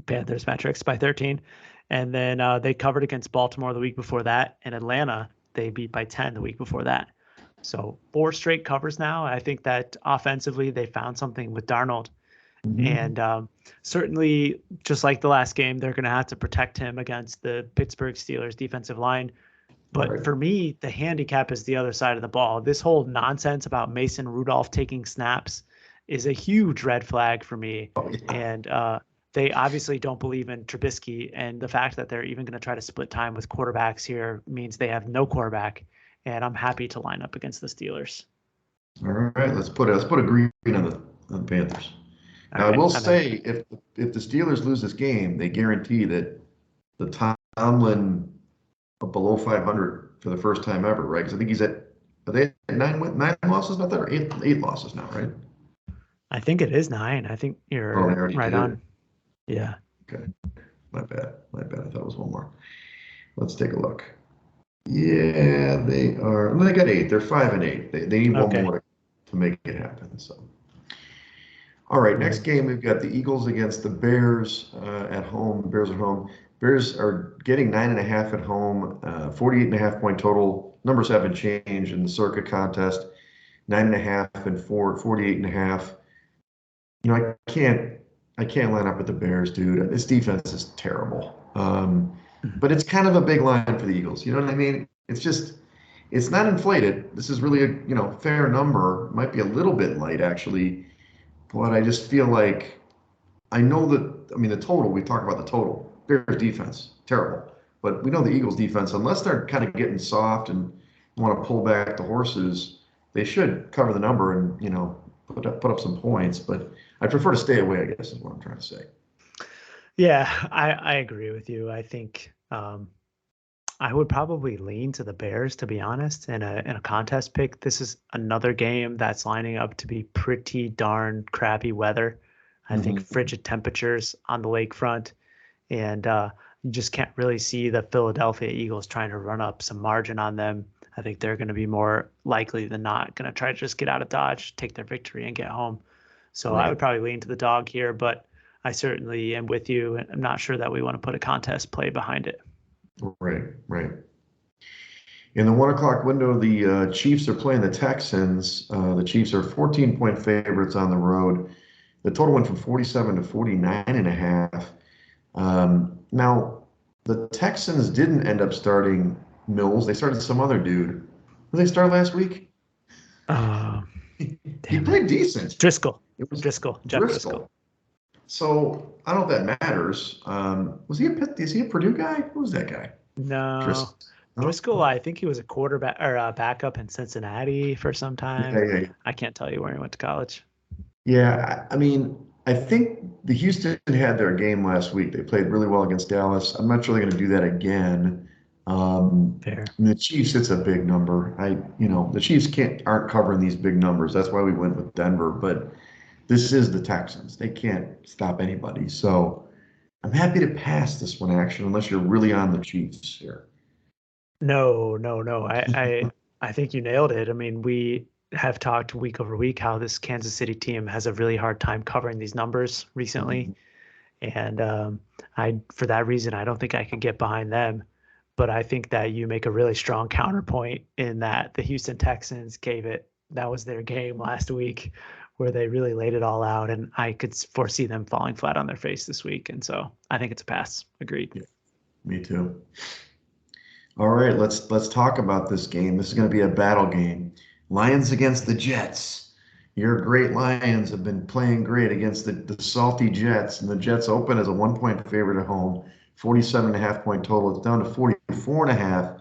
Panthers metrics by 13, and then they covered against Baltimore the week before that, and Atlanta they beat by 10 the week before that. So 4 straight covers now. I think that offensively they found something with Darnold. And certainly, just like the last game, they're going to have to protect him against the Pittsburgh Steelers defensive line. But Right. for me, the handicap is the other side of the ball. This whole nonsense about Mason Rudolph taking snaps is a huge red flag for me. Oh, yeah. And they obviously don't believe in Trubisky. And the fact that they're even going to try to split time with quarterbacks here means they have no quarterback. And I'm happy to line up against the Steelers. All right, let's put a green on the Panthers. Now, I will say, if the Steelers lose this game, they guarantee that the Tomlin below 500 for the first time ever, right? Because I think are they at nine losses now, or eight losses now, right? I think it is 9. I think Oh, they you're already right did on. it. Yeah. Okay, my bad. I thought it was one more. Let's take a look. Yeah, they are. Well, they got 8. They're 5-8. They need one Okay. more to make it happen. So, all right. Next game, we've got the Eagles against the Bears at home. The Bears at home. Bears are getting 9.5 at home. 48.5 point total. Numbers haven't changed in the Circa contest. 9.5 and 48.5. You know, I can't line up with the Bears, dude. This defense is terrible. But it's kind of a big line for the Eagles. You know what I mean? It's not inflated. This is really a fair number. Might be a little bit light actually, but I just feel like I know that. I mean, the total. We talk about the total. Bears defense terrible, but we know the Eagles defense. Unless they're kind of getting soft and want to pull back the horses, they should cover the number and put up some points. But I prefer to stay away, I guess, is what I'm trying to say. Yeah, I agree with you. I think I would probably lean to the Bears, to be honest, in a contest pick. This is another game that's lining up to be pretty darn crappy weather. I think frigid temperatures on the lakefront, and you just can't really see the Philadelphia Eagles trying to run up some margin on them. I think they're going to be more likely than not going to try to just get out of Dodge, take their victory, and get home. So I would probably lean to the dog here, but I certainly am with you. I'm not sure that we want to put a contest play behind it. Right. In the 1 o'clock window, the Chiefs are playing the Texans. The Chiefs are 14-point favorites on the road. The total went from 47 to 49.5. Now, the Texans didn't end up starting Mills. They started some other dude. Did they start last week? He played decent. Driscoll. It was Jeff Driscoll. So I don't know if that matters. Is he a Purdue guy? Who was that guy? No. Driscoll, I think he was a quarterback or a backup in Cincinnati for some time. Yeah. I can't tell you where he went to college. Yeah, I mean, I think the Houston had their game last week. They played really well against Dallas. I'm not sure they're going to do that again. Fair. I mean, the Chiefs, it's a big number. The Chiefs aren't covering these big numbers. That's why we went with Denver. But this is the Texans. They can't stop anybody. So I'm happy to pass this one, actually, unless you're really on the Chiefs here. No. I think you nailed it. I mean, we have talked week over week how this Kansas City team has a really hard time covering these numbers recently. And for that reason, I don't think I could get behind them. But I think that you make a really strong counterpoint in that the Houston Texans that was their game last week where they really laid it all out. And I could foresee them falling flat on their face this week. And so I think it's a pass. Agreed. Yeah, me too. All right, let's talk about this game. This is going to be a battle game. Lions against the Jets. Your great Lions have been playing great against the salty Jets, and the Jets open as a 1-point favorite at home, 47.5 point total. It's down to 44.5.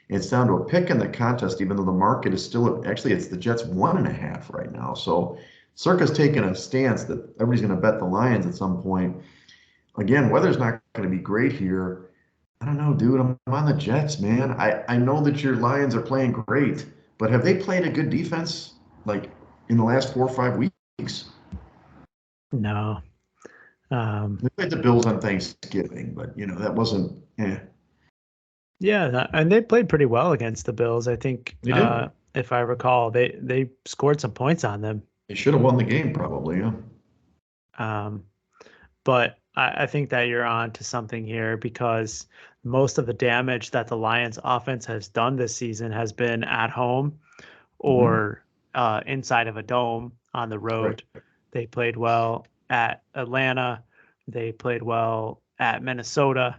It's down to a pick in the contest, even though the market is still actually it's the Jets 1.5 right now. So Circa's taken a stance that everybody's going to bet the Lions at some point. Again, weather's not going to be great here. I don't know, dude. I'm on the Jets, man. I know that your Lions are playing great, but have they played a good defense like in the last 4 or 5 weeks? No. They played the Bills on Thanksgiving, but that wasn't. Yeah, and they played pretty well against the Bills. I think, They did. if I recall, they scored some points on them. They should have won the game, probably. Yeah. Um, but I think that you're on to something here because most of the damage that the Lions offense has done this season has been at home Mm-hmm. or inside of a dome on the Right. road. They played well at Atlanta. They played well at Minnesota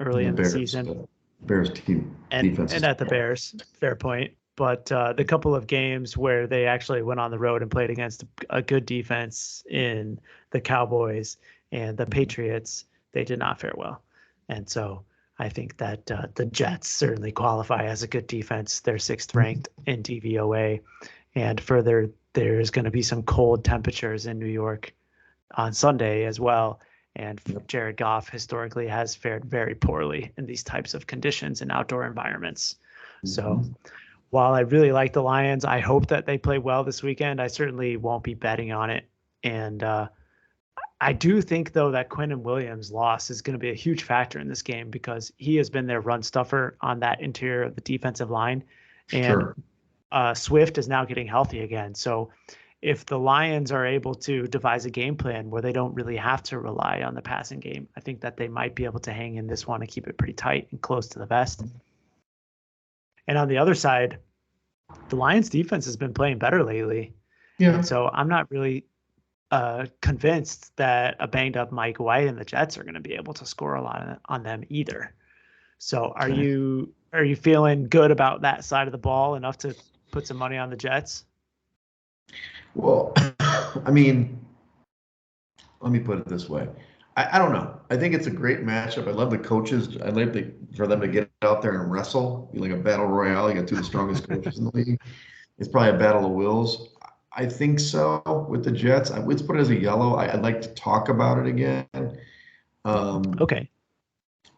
early And the in the Bears. season, The Bears team and defense is at the Bears. Fair point. But the couple of games where they actually went on the road and played against a good defense in the Cowboys and the Patriots, they did not fare well. And so I think that the Jets certainly qualify as a good defense. They're sixth ranked in DVOA. And further, there's going to be some cold temperatures in New York on Sunday as well. And Jared Goff historically has fared very poorly in these types of conditions in outdoor environments. So while I really like the Lions, I hope that they play well this weekend. I certainly won't be betting on it. And I do think, though, that Quinnen Williams' loss is going to be a huge factor in this game because he has been their run stuffer on that interior of the defensive line. And Sure. Swift is now getting healthy again. So if the Lions are able to devise a game plan where they don't really have to rely on the passing game, I think that they might be able to hang in this one and keep it pretty tight and close to the vest. And on the other side, the Lions defense has been playing better lately. Yeah. And so I'm not really convinced that a banged up Mike White and the Jets are going to be able to score a lot on them either. So are you feeling good about that side of the ball enough to put some money on the Jets? Well, I mean, let me put it this way. I don't know. I think it's a great matchup. I love the coaches. I'd like for them to get out there and wrestle, be like a battle royale. You got two of the strongest coaches in the league. It's probably a battle of wills. I think so with the Jets. Let's put it as a yellow. I'd like to talk about it again. Okay.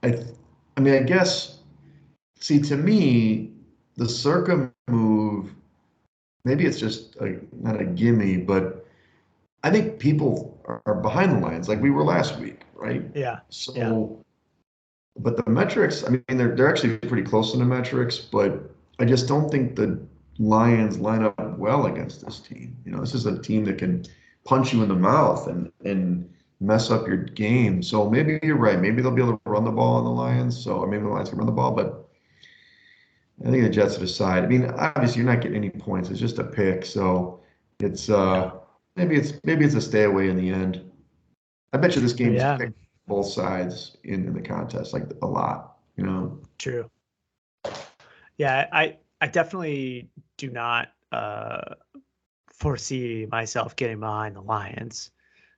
I mean, I guess, see, to me, the Circa move, maybe it's just not a gimme, but I think people are behind the Lions like we were last week, right? Yeah. So, Yeah. but the metrics, I mean, they're actually pretty close in the metrics, but I just don't think the Lions line up well against this team. This is a team that can punch you in the mouth and mess up your game. So maybe you're right. Maybe they'll be able to run the ball on the Lions. So maybe the Lions can run the ball, but I think the Jets decide. I mean, obviously you're not getting any points. It's just a pick. So it's maybe it's a stay away in the end. I bet you this game's Yeah. picked both sides in the contest, like a lot, True. Yeah, I definitely do not foresee myself getting behind the Lions.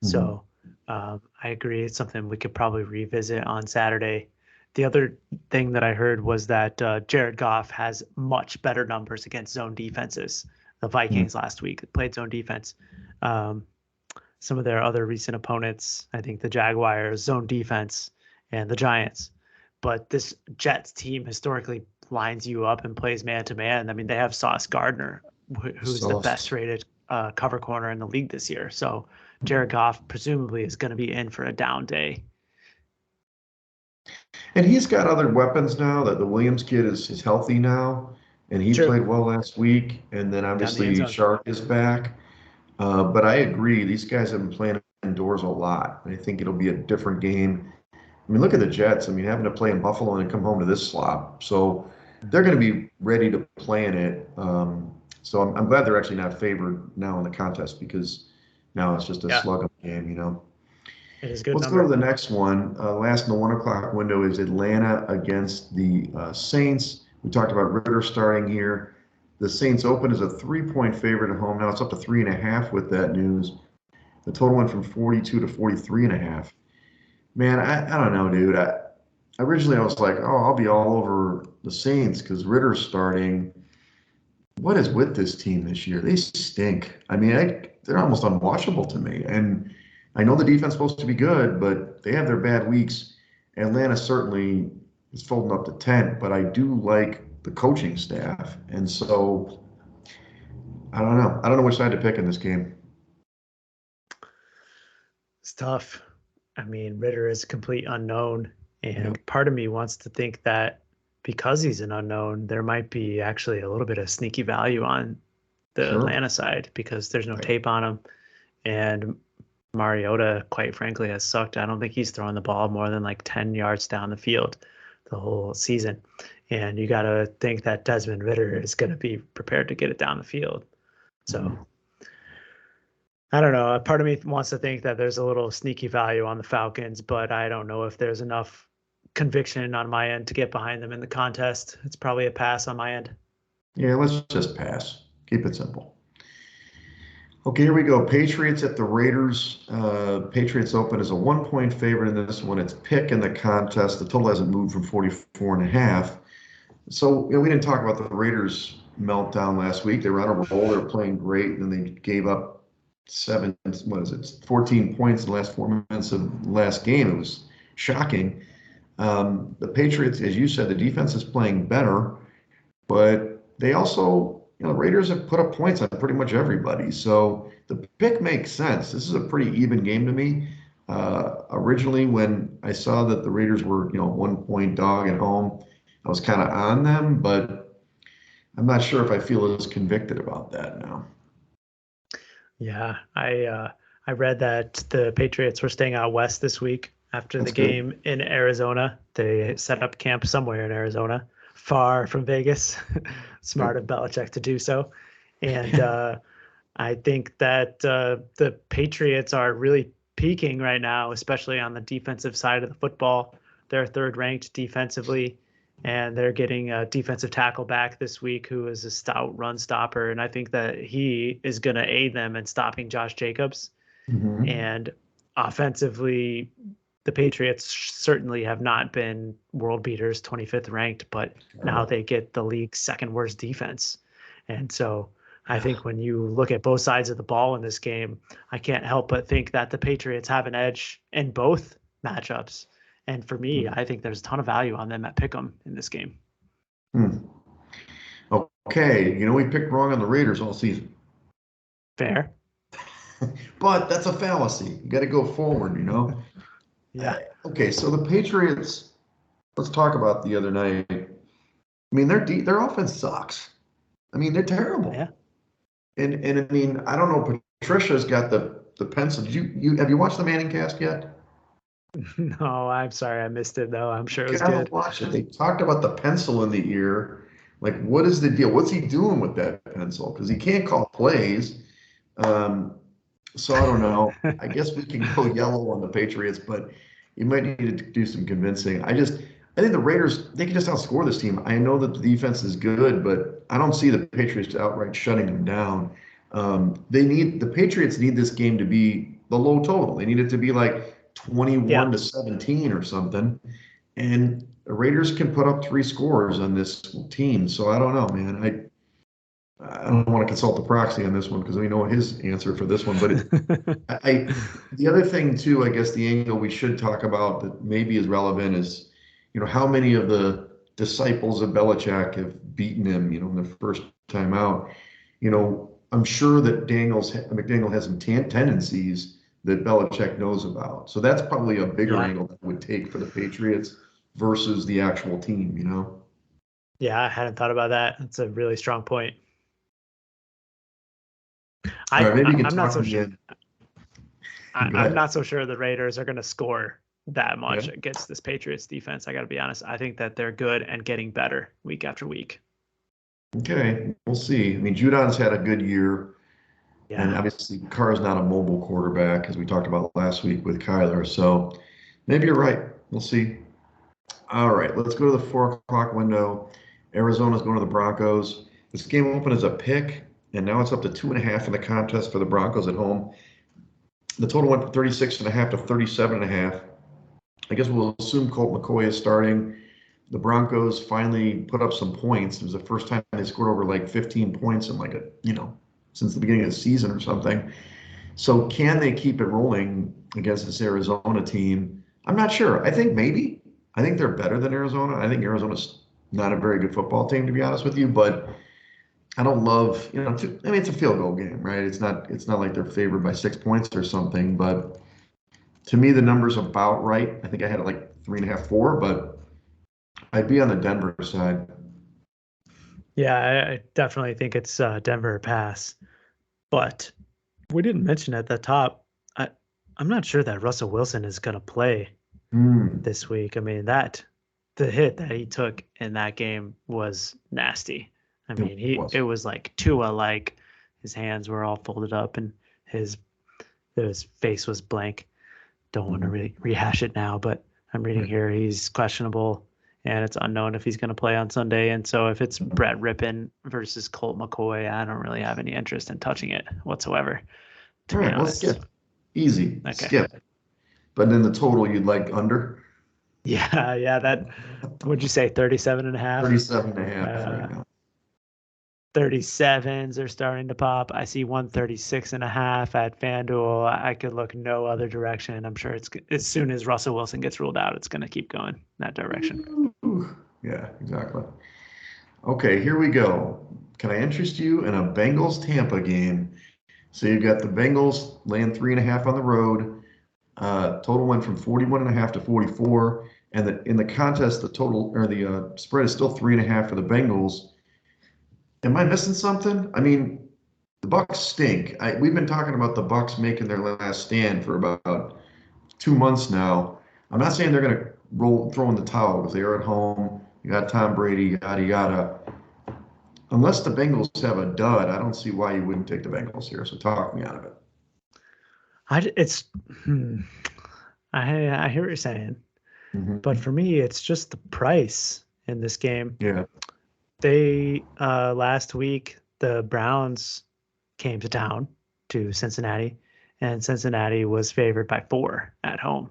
So I agree. It's something we could probably revisit on Saturday. The other thing that I heard was that Jared Goff has much better numbers against zone defenses. The Vikings last week played zone defense. Some of their other recent opponents, I think the Jaguars, zone defense, and the Giants. But this Jets team historically lines you up and plays man to man. I mean, they have Sauce Gardner, who's the best rated cover corner in the league this year. So Jared Goff presumably is going to be in for a down day. And he's got other weapons now. That the Williams kid is healthy now, and he True. played well last week. And then obviously Shark is back. But I agree, these guys have been playing indoors a lot. I think it'll be a different game. I mean, look at the Jets. I mean, having to play in Buffalo and come home to this slop. So they're going to be ready to play in it. So I'm glad they're actually not favored now in the contest because now it's just a slug of a game. It is a good Let's number. go to the next one. Last in the 1 o'clock window is Atlanta against the Saints. We talked about Ritter starting here. The Saints open as a 3-point favorite at home. Now it's up to 3.5 with that news. The total went from 42 to 43.5. Man, I don't know, dude. Originally I was like, oh, I'll be all over the Saints because Ritter's starting. What is with this team this year? They stink. I mean, they're almost unwatchable to me. And I know the defense is supposed to be good, but they have their bad weeks. Atlanta certainly is folding up the tent, but I do like the coaching staff. And so I don't know. I don't know which side to pick in this game. It's tough. I mean, Ritter is a complete unknown, and Yep. part of me wants to think that because he's an unknown, there might be actually a little bit of sneaky value on the Sure. Atlanta side because there's no Right. tape on him. And Mariota, quite frankly, has sucked. I don't think he's throwing the ball more than like 10 yards down the field the whole season. And you got to think that Desmond Ritter is going to be prepared to get it down the field. So I don't know. Part of me wants to think that there's a little sneaky value on the Falcons, but I don't know if there's enough conviction on my end to get behind them in the contest. It's probably a pass on my end. Yeah, let's just pass. Keep it simple. Okay, here we go. Patriots at the Raiders. Patriots open as a 1-point favorite in this one. It's pick in the contest. The total hasn't moved from 44.5. So, we didn't talk about the Raiders meltdown last week. They were on a roll. They were playing great, and then they gave up 14 points in the last 4 minutes of the last game. It was shocking. The Patriots, as you said, the defense is playing better, but they also, the Raiders have put up points on pretty much everybody. So the pick makes sense. This is a pretty even game to me. Originally, when I saw that the Raiders were, 1-point dog at home, I was kind of on them, but I'm not sure if I feel as convicted about that now. Yeah, I read that the Patriots were staying out west this week after That's the good. game in Arizona. They set up camp somewhere in Arizona, far from Vegas. Smart of Belichick to do so. And I think that the Patriots are really peaking right now, especially on the defensive side of the football. They're third ranked defensively, and they're getting a defensive tackle back this week who is a stout run stopper. And I think that he is going to aid them in stopping Josh Jacobs. Mhm. And offensively, the Patriots certainly have not been world beaters, 25th ranked, but now they get the league's second worst defense. And so I think when you look at both sides of the ball in this game, I can't help but think that the Patriots have an edge in both matchups. And for me, I think there's a ton of value on them at Pick'em in this game. Hmm. Okay, we picked wrong on the Raiders all season. Fair. But that's a fallacy. You got to go forward. Yeah. Okay, so the Patriots, let's talk about the other night. I mean, their offense sucks. I mean, they're terrible. Yeah. And I mean, I don't know. Patricia's got the pencil. Have you watched the Manning cast yet? No, I'm sorry I missed it though. I'm sure it You was gotta good. watch it. They talked about the pencil in the ear. Like, what is the deal? What's he doing with that pencil? Because he can't call plays. Um, so I don't know. I guess we can go yellow on the Patriots, but you might need to do some convincing. I think the Raiders, they can just outscore this team. I know that the defense is good, but I don't see the Patriots outright shutting them down. The Patriots need this game to be the low total. They need it to be like Yeah. 21-17 or something. And the Raiders can put up 3 scores on this team. So I don't know, man. I don't want to consult the proxy on this one because we know his answer for this one. But the other thing too, I guess the angle we should talk about that maybe is relevant is, how many of the disciples of Belichick have beaten him, in the first time out. I'm sure that McDaniel has some tendencies that Belichick knows about. So that's probably a bigger Yeah. angle that would take for the Patriots versus the actual team. Yeah, I hadn't thought about that. That's a really strong point. All right, maybe you can I'm not talk so me sure. in. Go I'm ahead. not so sure the Raiders are going to score that much Okay. against this Patriots defense. I got to be honest. I think that they're good and getting better week after week. Okay, we'll see. I mean, Judon's had a good year. And Yeah. obviously, Carr's not a mobile quarterback, as we talked about last week with Kyler. So maybe you're right. We'll see. All right, let's go to the 4 o'clock window. Arizona's going to the Broncos. This game opened as a pick, and now it's up to 2.5 in the contest for the Broncos at home. The total went from 36.5 to 37.5. I guess we'll assume Colt McCoy is starting. The Broncos finally put up some points. It was the first time they scored over like 15 points in like a since the beginning of the season or something. So can they keep it rolling against this Arizona team? I'm not sure. I think maybe. I think they're better than Arizona. I think Arizona's not a very good football team, to be honest with you, but I don't love, I mean, it's a field goal game, right? It's not like they're favored by 6 points or something, but to me, the number's about right. I think I had it like 3.5, 4, but I'd be on the Denver side. Yeah, I definitely think it's Denver pass. But we didn't mention at the top. I I'm not sure that Russell Wilson is going to play Hmm. this week. I mean, the hit that he took in that game was nasty. I It mean, was. it was like Tua, like his hands were all folded up and his his face was blank. Don't want to Mhm. really rehash it now, but I'm reading here he's questionable and it's unknown if he's going to play on Sunday. And so if it's Brett Rippon versus Colt McCoy, I don't really have any interest in touching it whatsoever, to All be right, well, honest. skip. Easy. Okay. Skip. But then the total you'd like under Yeah, yeah, that would you say 37 and a half? 37 and a half Uh, right now. 37s are starting to pop. I see 136 and a half at FanDuel. I could look no other direction. I'm sure it's as soon as Russell Wilson gets ruled out, it's going to keep going in that direction. Ooh. Yeah, exactly. Okay, here we go. Can I interest you in a Bengals Tampa game? So you've got the Bengals laying 3.5 on the road. Total went from 41.5 to 44. And in the contest, the total or the spread is still 3.5 for the Bengals. Am I missing something? I mean, the Bucks stink. We've been talking about the Bucks making their last stand for about 2 months now. I'm not saying they're going to throw in the towel because they are at home. You got Tom Brady, yada yada. Unless the Bengals have a dud, I don't see why you wouldn't take the Bengals here. So talk me out of it. It's hmm, I hear what you're saying, but Hmm. for me, it's just the price in this game. Yeah. They last week the Browns came to town to Cincinnati, and Cincinnati was favored by 4 at home.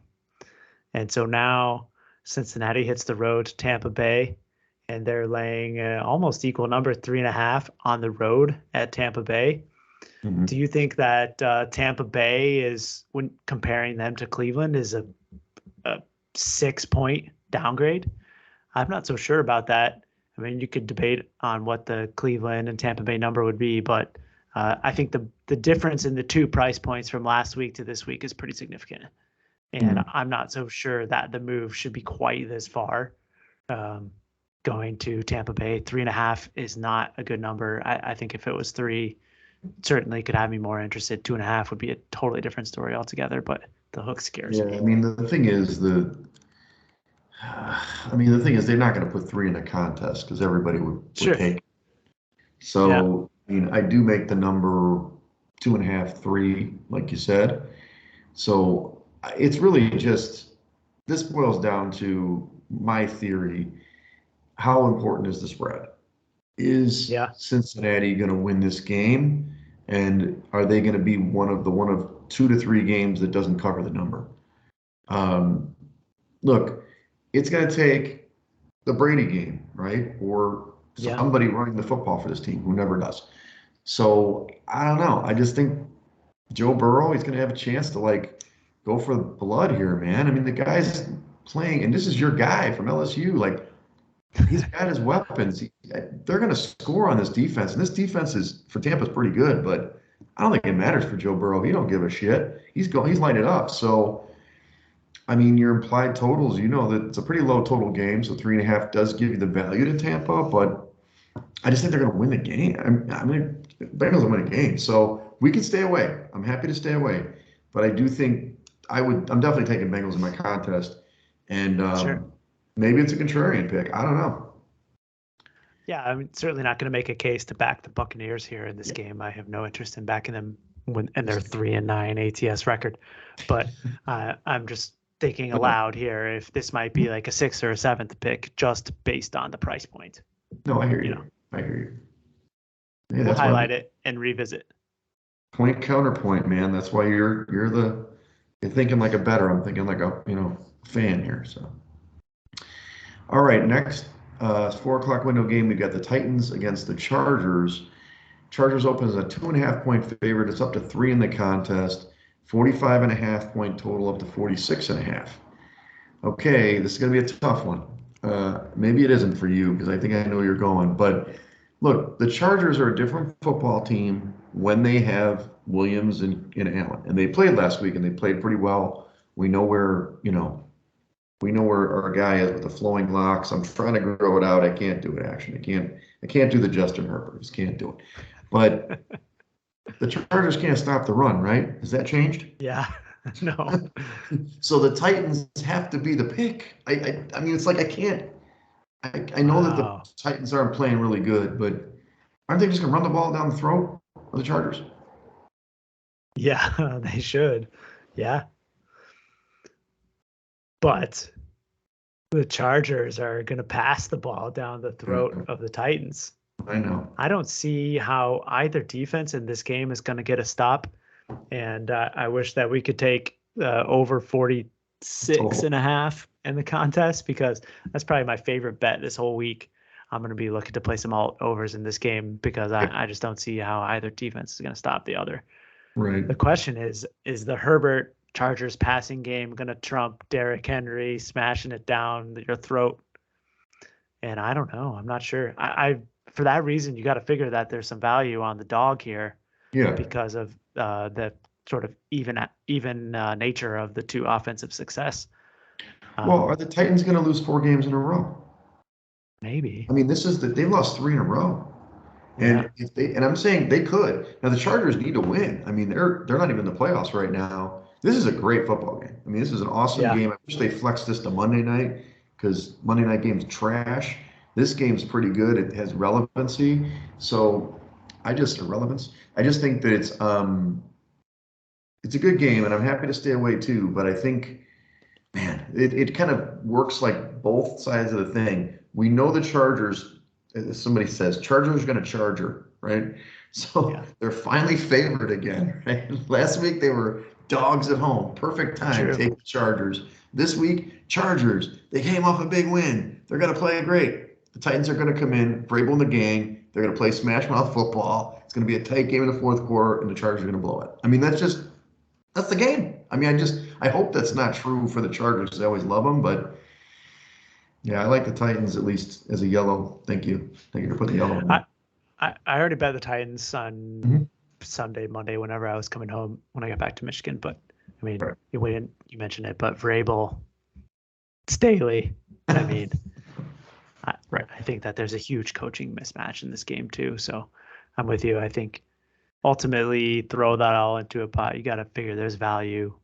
And so now Cincinnati hits the road to Tampa Bay, and they're laying almost equal number, 3.5 on the road at Tampa Bay. Do Hmm. you think that Tampa Bay is, when comparing them to Cleveland, is a 6 point downgrade? I'm not so sure about that. I mean, you could debate on what the Cleveland and Tampa Bay number would be, but I think the difference in the 2 price points from last week to this week is pretty significant. And I'm not so sure that the move should be quite this far. Um, Going to Tampa Bay, 3.5 is not a good number. I think if it was 3, certainly could have me more interested. 2.5 would be a totally different story altogether, but the hook scares Yeah. me. I mean, the thing is they're not going to put 3 in a contest because everybody would Sure. take it. Yeah. So, I mean, I do make the number 2.5, 3, like you said. So it's really just this boils down to my theory. How important is the spread? Is Yeah. Cincinnati going to win this game? And are they going to be one of 2 to 3 games that doesn't cover the number? Um, Look, it's going to take the Brady game, right? Or Yeah. somebody running the football for this team who never does. So I don't know. I just think Joe Burrow, he's going to have a chance to like go for the blood here, man. I mean, the guy's playing, and this is your guy from LSU. Like, he's got his weapons. They're going to score on this defense, and this defense is for Tampa's pretty good, but I don't think it matters for Joe Burrow. He don't give a shit. He's lining it up. So, I mean, your implied totals, you know that it's a pretty low total game, so 3.5 does give you the value to Tampa, but I just think they're going to win the game. I mean, Bengals will win a game, so we can stay away. I'm happy to stay away, but I do think I'm definitely taking Bengals in my contest, and Sure. maybe it's a contrarian pick. I don't know. Yeah, I'm certainly not going to make a case to back the Buccaneers here in this Yeah. game. I have no interest in backing them when and their 3-9 ATS record. But I'm just thinking No, aloud here if this might be like a 6th or a 7th pick just based on the price point. no, I hear You know, you. I hear you. Hey, we'll that's why highlight it and revisit. point counterpoint, man. That's why you're thinking like a better. I'm thinking like a fan here. So. All right, next 4 o'clock window game. We got the Titans against the Chargers. Chargers open as a 2.5 point favorite. It's up to 3 in the contest. 45.5 point total up to 46.5. Okay, this is going to be a tough one. Maybe it isn't for you because I think I know where you're going. But look, the Chargers are a different football team when they have Williams and Allen. And they played last week and they played pretty well. We know where our guy is with the flowing locks. I'm trying to grow it out. I can't do it, actually. I can't do the Justin Herbert. I just can't do it. But the Chargers can't stop the run, right? Has that changed? Yeah, no. So the Titans have to be the pick. I mean, it's like I can't. I know that the Wow. Titans aren't playing really good, but aren't they just going to run the ball down the throat of the Chargers? Yeah, they should. Yeah. But the Chargers are going to pass the ball down the throat of the Titans. I know. I don't see how either defense in this game is going to get a stop. And I wish that we could take over 46.5 in the contest, because that's probably my favorite bet this whole week. I'm going to be looking to play some alt overs in this game because I just don't see how either defense is going to stop the other. Right. The question is the Herbert Chargers passing game going to trump Derrick Henry smashing it down your throat? And I don't know. I'm not sure. I for that reason, you got to figure that there's some value on the dog here. Yeah. Because of the sort of even nature of the two offensive success. Well, are the Titans going to lose 4 games in a row? Maybe. I mean, they lost 3 in a row. And yeah. I'm saying they could. Now the Chargers need to win. I mean, they're not even in the playoffs right now. This is a great football game. I mean, this is an awesome game. I wish they flexed this to Monday night because Monday night game's trash. This game's pretty good. It has relevancy. So I just think that it's a good game, and I'm happy to stay away too. But I think, man, it kind of works like both sides of the thing. We know the Chargers. As somebody says, Chargers are going to Charger, right? So they're finally favored again, right? Last week they were dogs at home. Perfect time to take the Chargers. This week, Chargers. They came off a big win. They're going to play great. The Titans are going to come in, Vrabel and the gang. They're going to play smash mouth football. It's going to be a tight game in the fourth quarter, and the Chargers are going to blow it. I mean, that's the game. I mean, I hope that's not true for the Chargers. I always love them, but yeah, I like the Titans at least as a yellow. Thank you. Thank you for putting the yellow on. I already bet the Titans on Sunday, Monday, whenever I was coming home when I got back to Michigan. But I mean, you mentioned it, but Vrabel, Staley. I mean, I think that there's a huge coaching mismatch in this game too. So I'm with you. I think ultimately throw that all into a pot. You got to figure there's value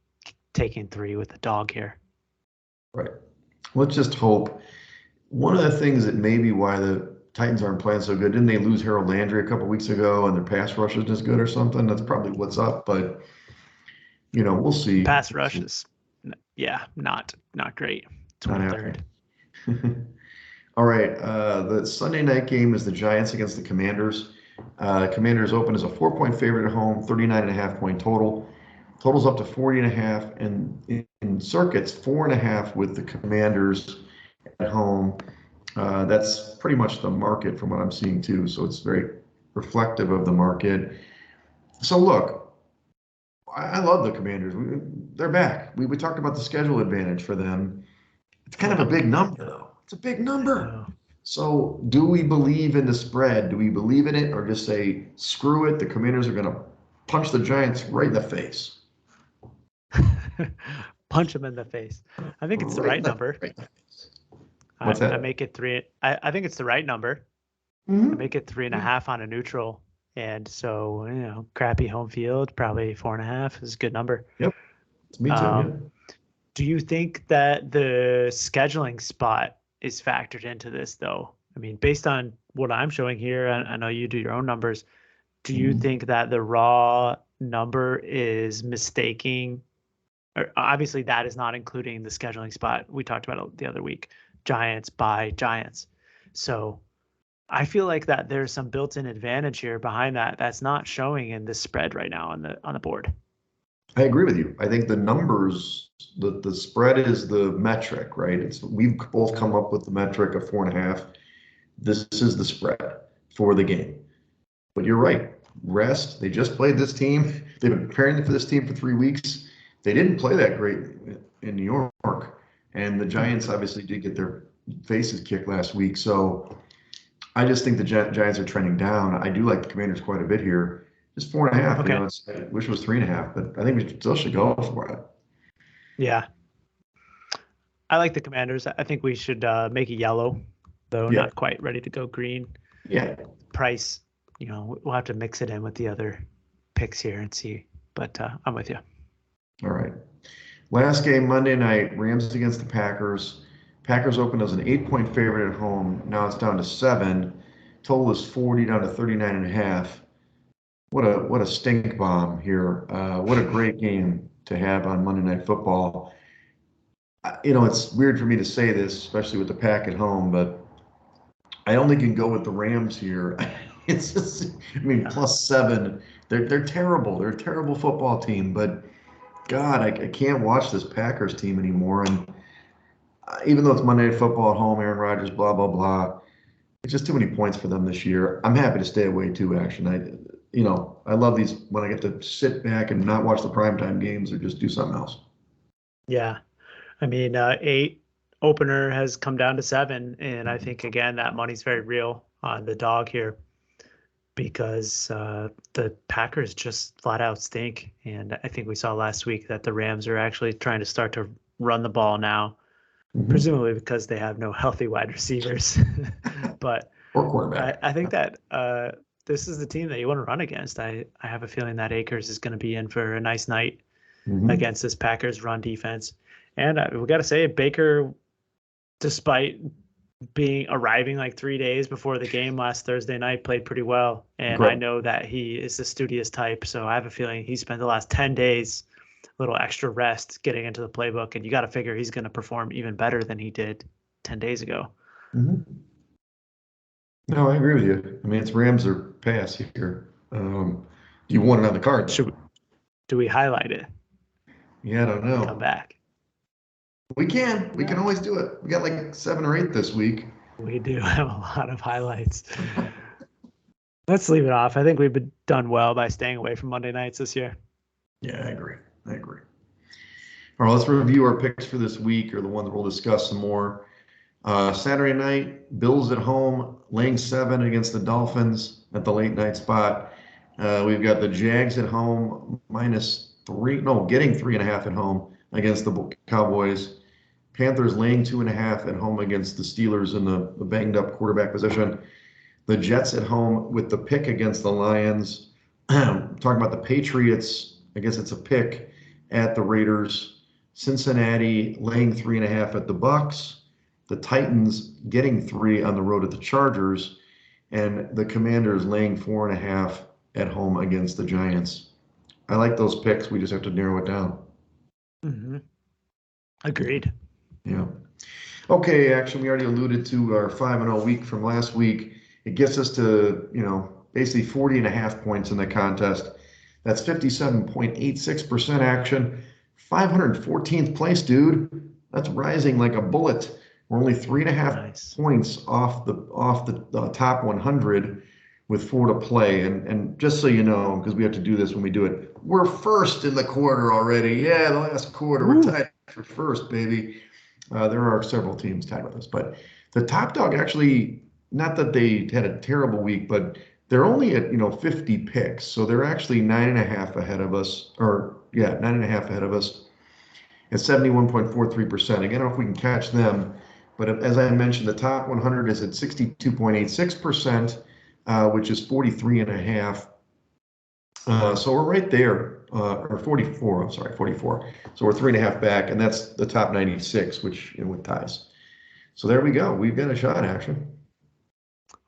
taking 3 with the dog here. Right. Let's just hope. One of the things that may be why the Titans aren't playing so good, didn't they lose Harold Landry a couple weeks ago and their pass rush isn't as good or something? That's probably what's up, but we'll see. Pass rush is, not great. 23rd. All right. The Sunday night game is the Giants against the Commanders. Commanders open as a 4-point favorite at home, 39.5 point total. Totals up to 40.5, and in Circa, it's 4.5 with the Commanders at home. That's pretty much the market from what I'm seeing too. So it's very reflective of the market. So look, I love the Commanders. They're back. We talked about the schedule advantage for them. It's kind of a big number though. It's a big number. So do we believe in the spread? Do we believe in it, or just say, screw it, the Commanders are going to punch the Giants right in the face? Punch them in the face. I think it's the right number. What's that? I make it 3. I think it's the right number. I make it 3.5 on a neutral. And so, crappy home field, probably 4.5 is a good number. Yep. It's me too. Do you think that the scheduling spot is factored into this though? I mean, based on what I'm showing here, I know you do your own numbers. Do you think that the raw number is mistaking? Obviously, that is not including the scheduling spot we talked about the other week. Giants by Giants. So I feel like that there's some built-in advantage here behind that's not showing in this spread right now on the board. I agree with you. I think the numbers, the spread is the metric, right? We've both come up with the metric of 4.5. This is the spread for the game. But you're right. rest. They just played this team. They've been preparing for this team for 3 weeks. They didn't play that great in New York, and the Giants obviously did get their faces kicked last week. So I just think the Giants are trending down. I do like the Commanders quite a bit here. Just 4.5. Okay. I wish it was 3.5, but I think we still should go for it. Yeah. I like the Commanders. I think we should make it yellow, though Yeah. not quite ready to go green. Yeah. Price, we'll have to mix it in with the other picks here and see. But I'm with you. All right. Last game Monday night, Rams against the Packers. Packers opened as an 8-point favorite at home. Now it's down to 7. Total is 40 down to 39.5. What a stink bomb here. What a great game to have on Monday Night Football. It's weird for me to say this, especially with the Pack at home, but I only can go with the Rams here. It's just, plus 7. They're terrible. They're a terrible football team, but God, I can't watch this Packers team anymore. And even though it's Monday Night Football at home, Aaron Rodgers, blah, blah, blah, it's just too many points for them this year. I'm happy to stay away too, actually. I love these when I get to sit back and not watch the primetime games or just do something else. Yeah. 8 opener has come down to 7. And I think, again, that money's very real on the dog here because the Packers just flat out stink. And I think we saw last week that the Rams are actually trying to start to run the ball now, presumably because they have no healthy wide receivers. But or quarterback. I think that this is the team that you want to run against. I have a feeling that Akers is going to be in for a nice night against this Packers run defense. And we got to say, Baker, despite arriving like 3 days before the game last Thursday night, played pretty well. And I know that he is the studious type, so I have a feeling he spent the last 10 days, a little extra rest, getting into the playbook. And you got to figure he's going to perform even better than he did 10 days ago. No, I agree with you. It's Rams or pass here. Do you want it on the card? Do we highlight it? Yeah, I don't know. Come back. We can. We can always do it. We got like 7 or 8 this week. We do have a lot of highlights. Let's leave it off. I think we've been done well by staying away from Monday nights this year. Yeah, I agree. All right, let's review our picks for this week, or the ones we'll discuss some more. Saturday night, Bills at home, laying 7 against the Dolphins at the late night spot. We've got the Jags at home, getting 3.5 at home against the Cowboys. Panthers laying 2.5 at home against the Steelers in the banged up quarterback position. The Jets at home with the pick against the Lions. Talking about the Patriots, I guess it's a pick at the Raiders. Cincinnati laying 3.5 at the Bucks. The Titans getting 3 on the road at the Chargers. And the Commanders laying 4.5 at home against the Giants. I like those picks. We just have to narrow it down. Agreed. Yeah. Okay, actually, we already alluded to our 5-0 week from last week. It gets us to, basically 40.5 points in the contest. That's 57.86% action. 514th place, dude. That's rising like a bullet. We're only 3.5 points off the top 100 with 4 to play. And just so you know, because we have to do this when we do it, we're first in the quarter already. Yeah, the last quarter. We're tied for first, baby. There are several teams tied with us, but the top dog actually, not that they had a terrible week, but they're only at 50 picks, so they're actually 9.5 ahead of us, 9.5 ahead of us at 71.43%. Again, I don't know if we can catch them, but as I mentioned, the top 100 is at 62.86%, which is 43.5. So we're right there. Or 44, I'm sorry, 44. So we're 3.5 back, and that's the top 96, which with ties. So there we go. We've got a shot, actually.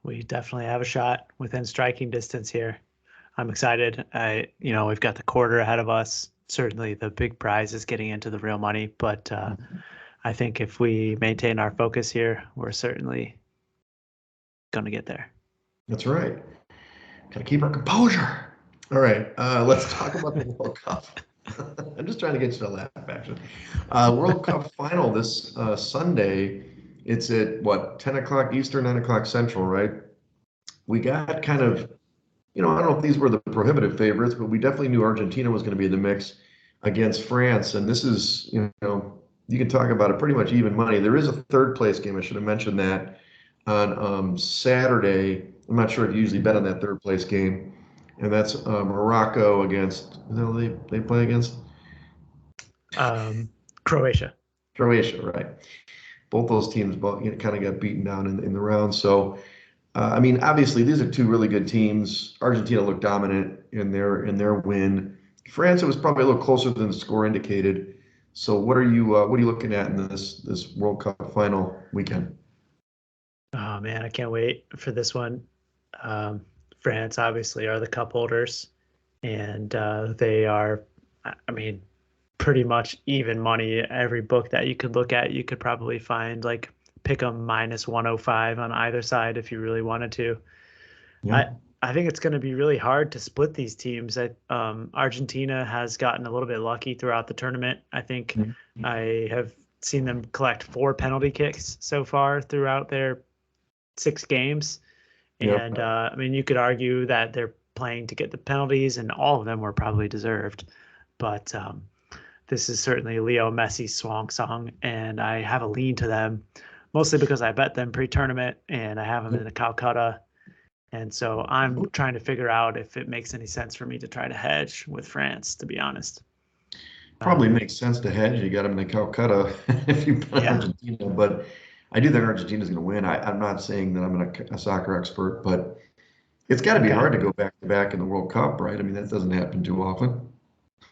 We definitely have a shot within striking distance here. I'm excited. We've got the quarter ahead of us. Certainly the big prize is getting into the real money, but I think if we maintain our focus here, we're certainly going to get there. That's right. Got to keep our composure. All right, let's talk about the World Cup. I'm just trying to get you to laugh, actually. World Cup final this Sunday. It's at, 10 o'clock Eastern, 9 o'clock Central, right? We got kind of I don't know if these were the prohibitive favorites, but we definitely knew Argentina was going to be in the mix against France. And this is, you can talk about it pretty much even money. There is a third place game. I should have mentioned that on Saturday. I'm not sure if you usually bet on that third place game. And that's Morocco against, they play against Croatia. Croatia, right? Both those teams both, kind of got beaten down in the round. So, I mean, obviously, these are two really good teams. Argentina looked dominant in their win. France, it was probably a little closer than the score indicated. So, what are you looking at in this World Cup final weekend? Oh man, I can't wait for this one. France obviously are the cup holders, and they are, I mean, pretty much even money. Every book that you could look at, you could probably find like pick 'em minus 105 on either side if you really wanted to. Yeah. I I think it's going to be really hard to split these teams. Argentina has gotten a little bit lucky throughout the tournament. I think Mhm. I have seen them collect 4 penalty kicks so far throughout their 6 games. And Yep. I mean, you could argue that they're playing to get the penalties, and all of them were probably deserved. But this is certainly Leo Messi's swan song, and I have a lean to them, mostly because I bet them pre-tournament, and I have them in the Calcutta. And so I'm trying to figure out if it makes any sense for me to try to hedge with France, to be honest. Probably Um, makes sense to hedge. You got them in the Calcutta if you bet yeah. Argentina, but I do think Argentina's going to win. I'm not saying that I'm a soccer expert, but it's got to be Okay. hard to go back to back in the World Cup, right? I mean, that doesn't happen too often.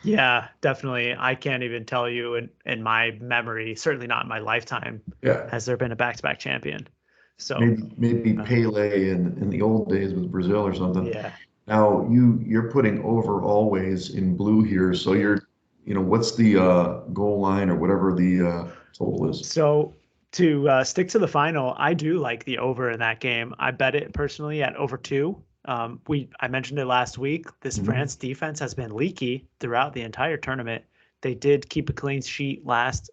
Yeah, definitely. I can't even tell you in my memory, certainly not in my lifetime, Yeah. has there been a back-to-back champion. So, Maybe uh, Pele in the old days with Brazil or something. yeah. Now you're putting over always in blue here, so what's the goal line or whatever the total is? So to stick to the final, I do like the over in that game. I bet it personally at over 2. I mentioned it last week. This Mhm. France defense has been leaky throughout the entire tournament. They did keep a clean sheet last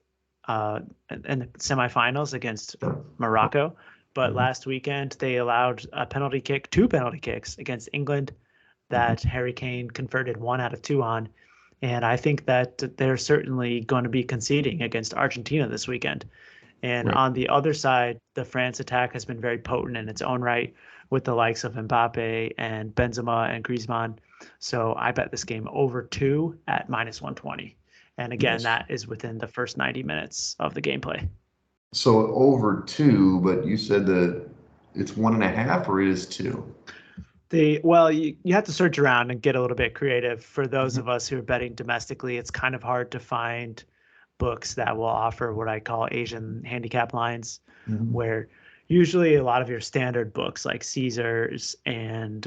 in the semifinals against Sure. Morocco, but Mhm. last weekend they allowed a penalty kick, 2 penalty kicks against England Mhm. that Harry Kane converted 1 out of 2 on. And I think that they're certainly going to be conceding against Argentina this weekend. And Right. on the other side, the France attack has been very potent in its own right with the likes of Mbappe and Benzema and Griezmann. So I bet this game over 2 at minus 120. And again, Nice. that is within the first 90 minutes of the gameplay. So over two, but you said that it's 1.5 or it is two. You have to search around and get a little bit creative. For those Mhm. of us who are betting domestically, it's kind of hard to find books that will offer what I call Asian handicap lines, Mhm. where usually a lot of your standard books like Caesars and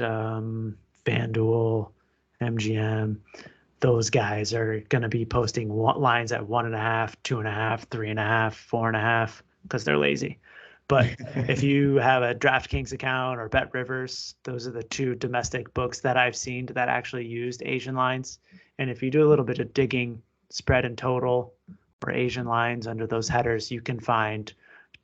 FanDuel, MGM, those guys are going to be posting lines at 1.5, 2.5, 3.5, 4.5 because they're lazy. But if you have a DraftKings account or Bet Rivers, those are the two domestic books that I've seen that actually used Asian lines. And if you do a little bit of digging, spread and total or Asian lines under those headers, you can find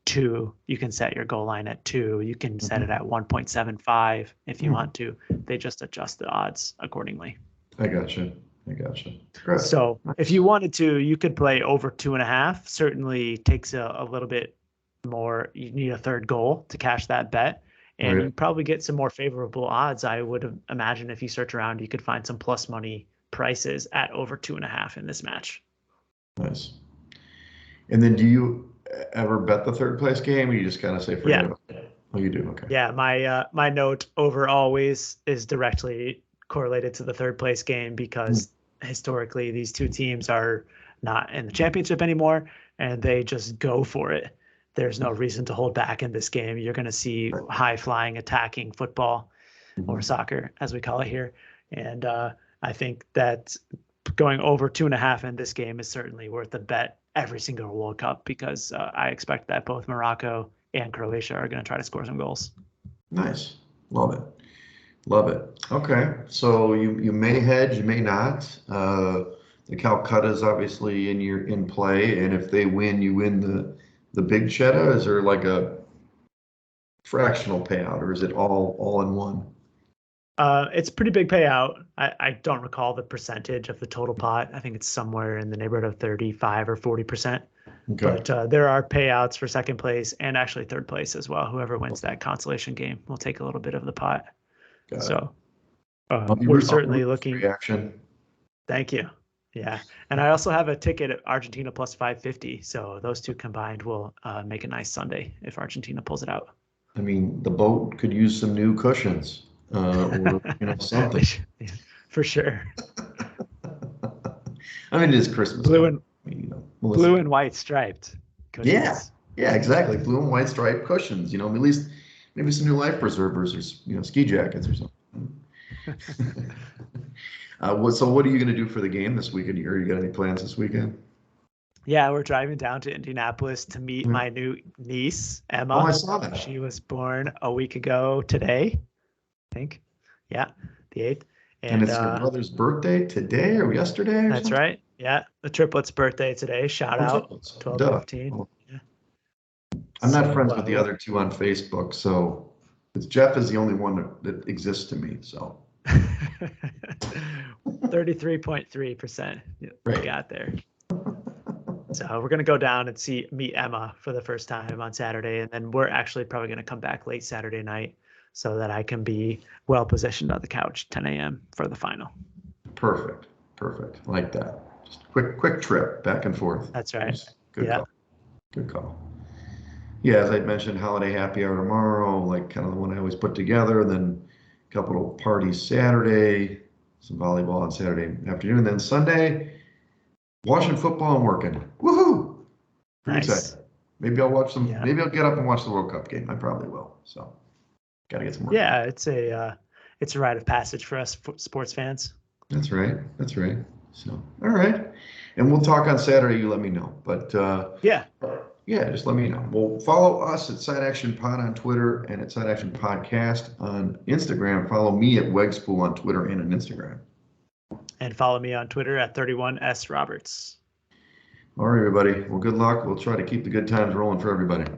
2. You can set your goal line at 2. You can set it Mhm. at 1.75 if you Hmm. want to. They just adjust the odds accordingly. I gotcha. I gotcha. Good. So if Nice. you wanted to, you could play over 2.5. Certainly takes a little bit more. You need a third goal to cash that bet. And Right. you probably get some more favorable odds. I would imagine if you search around, you could find some plus money prices at over 2.5 in this match. Nice. And then do you ever bet the third place game or you just kind of say forget Yeah. about it? Oh, you do. Okay. Yeah. My note over always is directly correlated to the third place game Mm. because historically these two teams are not in the championship anymore and they just go for it. There's no reason to hold back in this game. You're going to see Right. high flying attacking football or Mhm. soccer, as we call it here. And I think that going over 2.5 in this game is certainly worth a bet every single World Cup because I expect that both Morocco and Croatia are going to try to score some goals. Nice. Love it. Love it. Okay. So you may hedge, you may not. The Calcutta is obviously in play, and if they win, you win the big cheddar. Is there like a fractional payout, or is it all in one? It's a pretty big payout. I don't recall the percentage of the total pot. I think it's somewhere in the neighborhood of 35 or 40%. Okay. But there are payouts for second place and actually third place as well. Whoever wins that consolation game will take a little bit of the pot. Got it. So I'll be we're rooting certainly for looking. reaction. Thank you. Yeah. And I also have a ticket at Argentina plus 550. So those two combined will make a nice Sunday if Argentina pulls it out. I mean, the boat could use some new cushions, or something. Yeah, for sure. I mean, it is Christmas. Blue and I mean, blue and white striped cushions. Yeah, exactly. Blue and white striped cushions. At least maybe some new life preservers or ski jackets or something. So what are you going to do for the game this weekend? You got any plans this weekend? Yeah, we're driving down to Indianapolis to meet my new niece, Emma. Oh, I saw that. She was born a week ago today, I think. Yeah, the 8th. And it's your brother's birthday today or yesterday? That's something? right. Yeah, the triplets' birthday today. Shout out, 12/15. Well, yeah. I'm not friends with the other two on Facebook, so Jeff is the only one that exists to me. So 33.3%. Right. Got there. So we're gonna go down and meet Emma for the first time on Saturday, and then we're actually probably gonna come back late Saturday night so that I can be well positioned on the couch 10 a.m. for the final. Perfect. I like that. Just a quick trip back and forth. That's right. Good call. Good call. Yeah, as I mentioned, holiday happy hour tomorrow, like kind of the one I always put together. And then a couple of parties Saturday, some volleyball on Saturday afternoon, and then Sunday, watching football and working. Woohoo! Pretty excited. Maybe I'll watch some. Maybe I'll get up and watch the World Cup game. I probably will. So, gotta get some work. Yeah, it's a rite of passage for us sports fans. That's right. So, all right, and we'll talk on Saturday. You let me know. But yeah, just let me know. Well, follow us at Side Action Pod on Twitter and at Side Action Podcast on Instagram. Follow me at Wegspool on Twitter and on Instagram. And follow me on Twitter at 31S Roberts. All right, everybody. Well, good luck. We'll try to keep the good times rolling for everybody.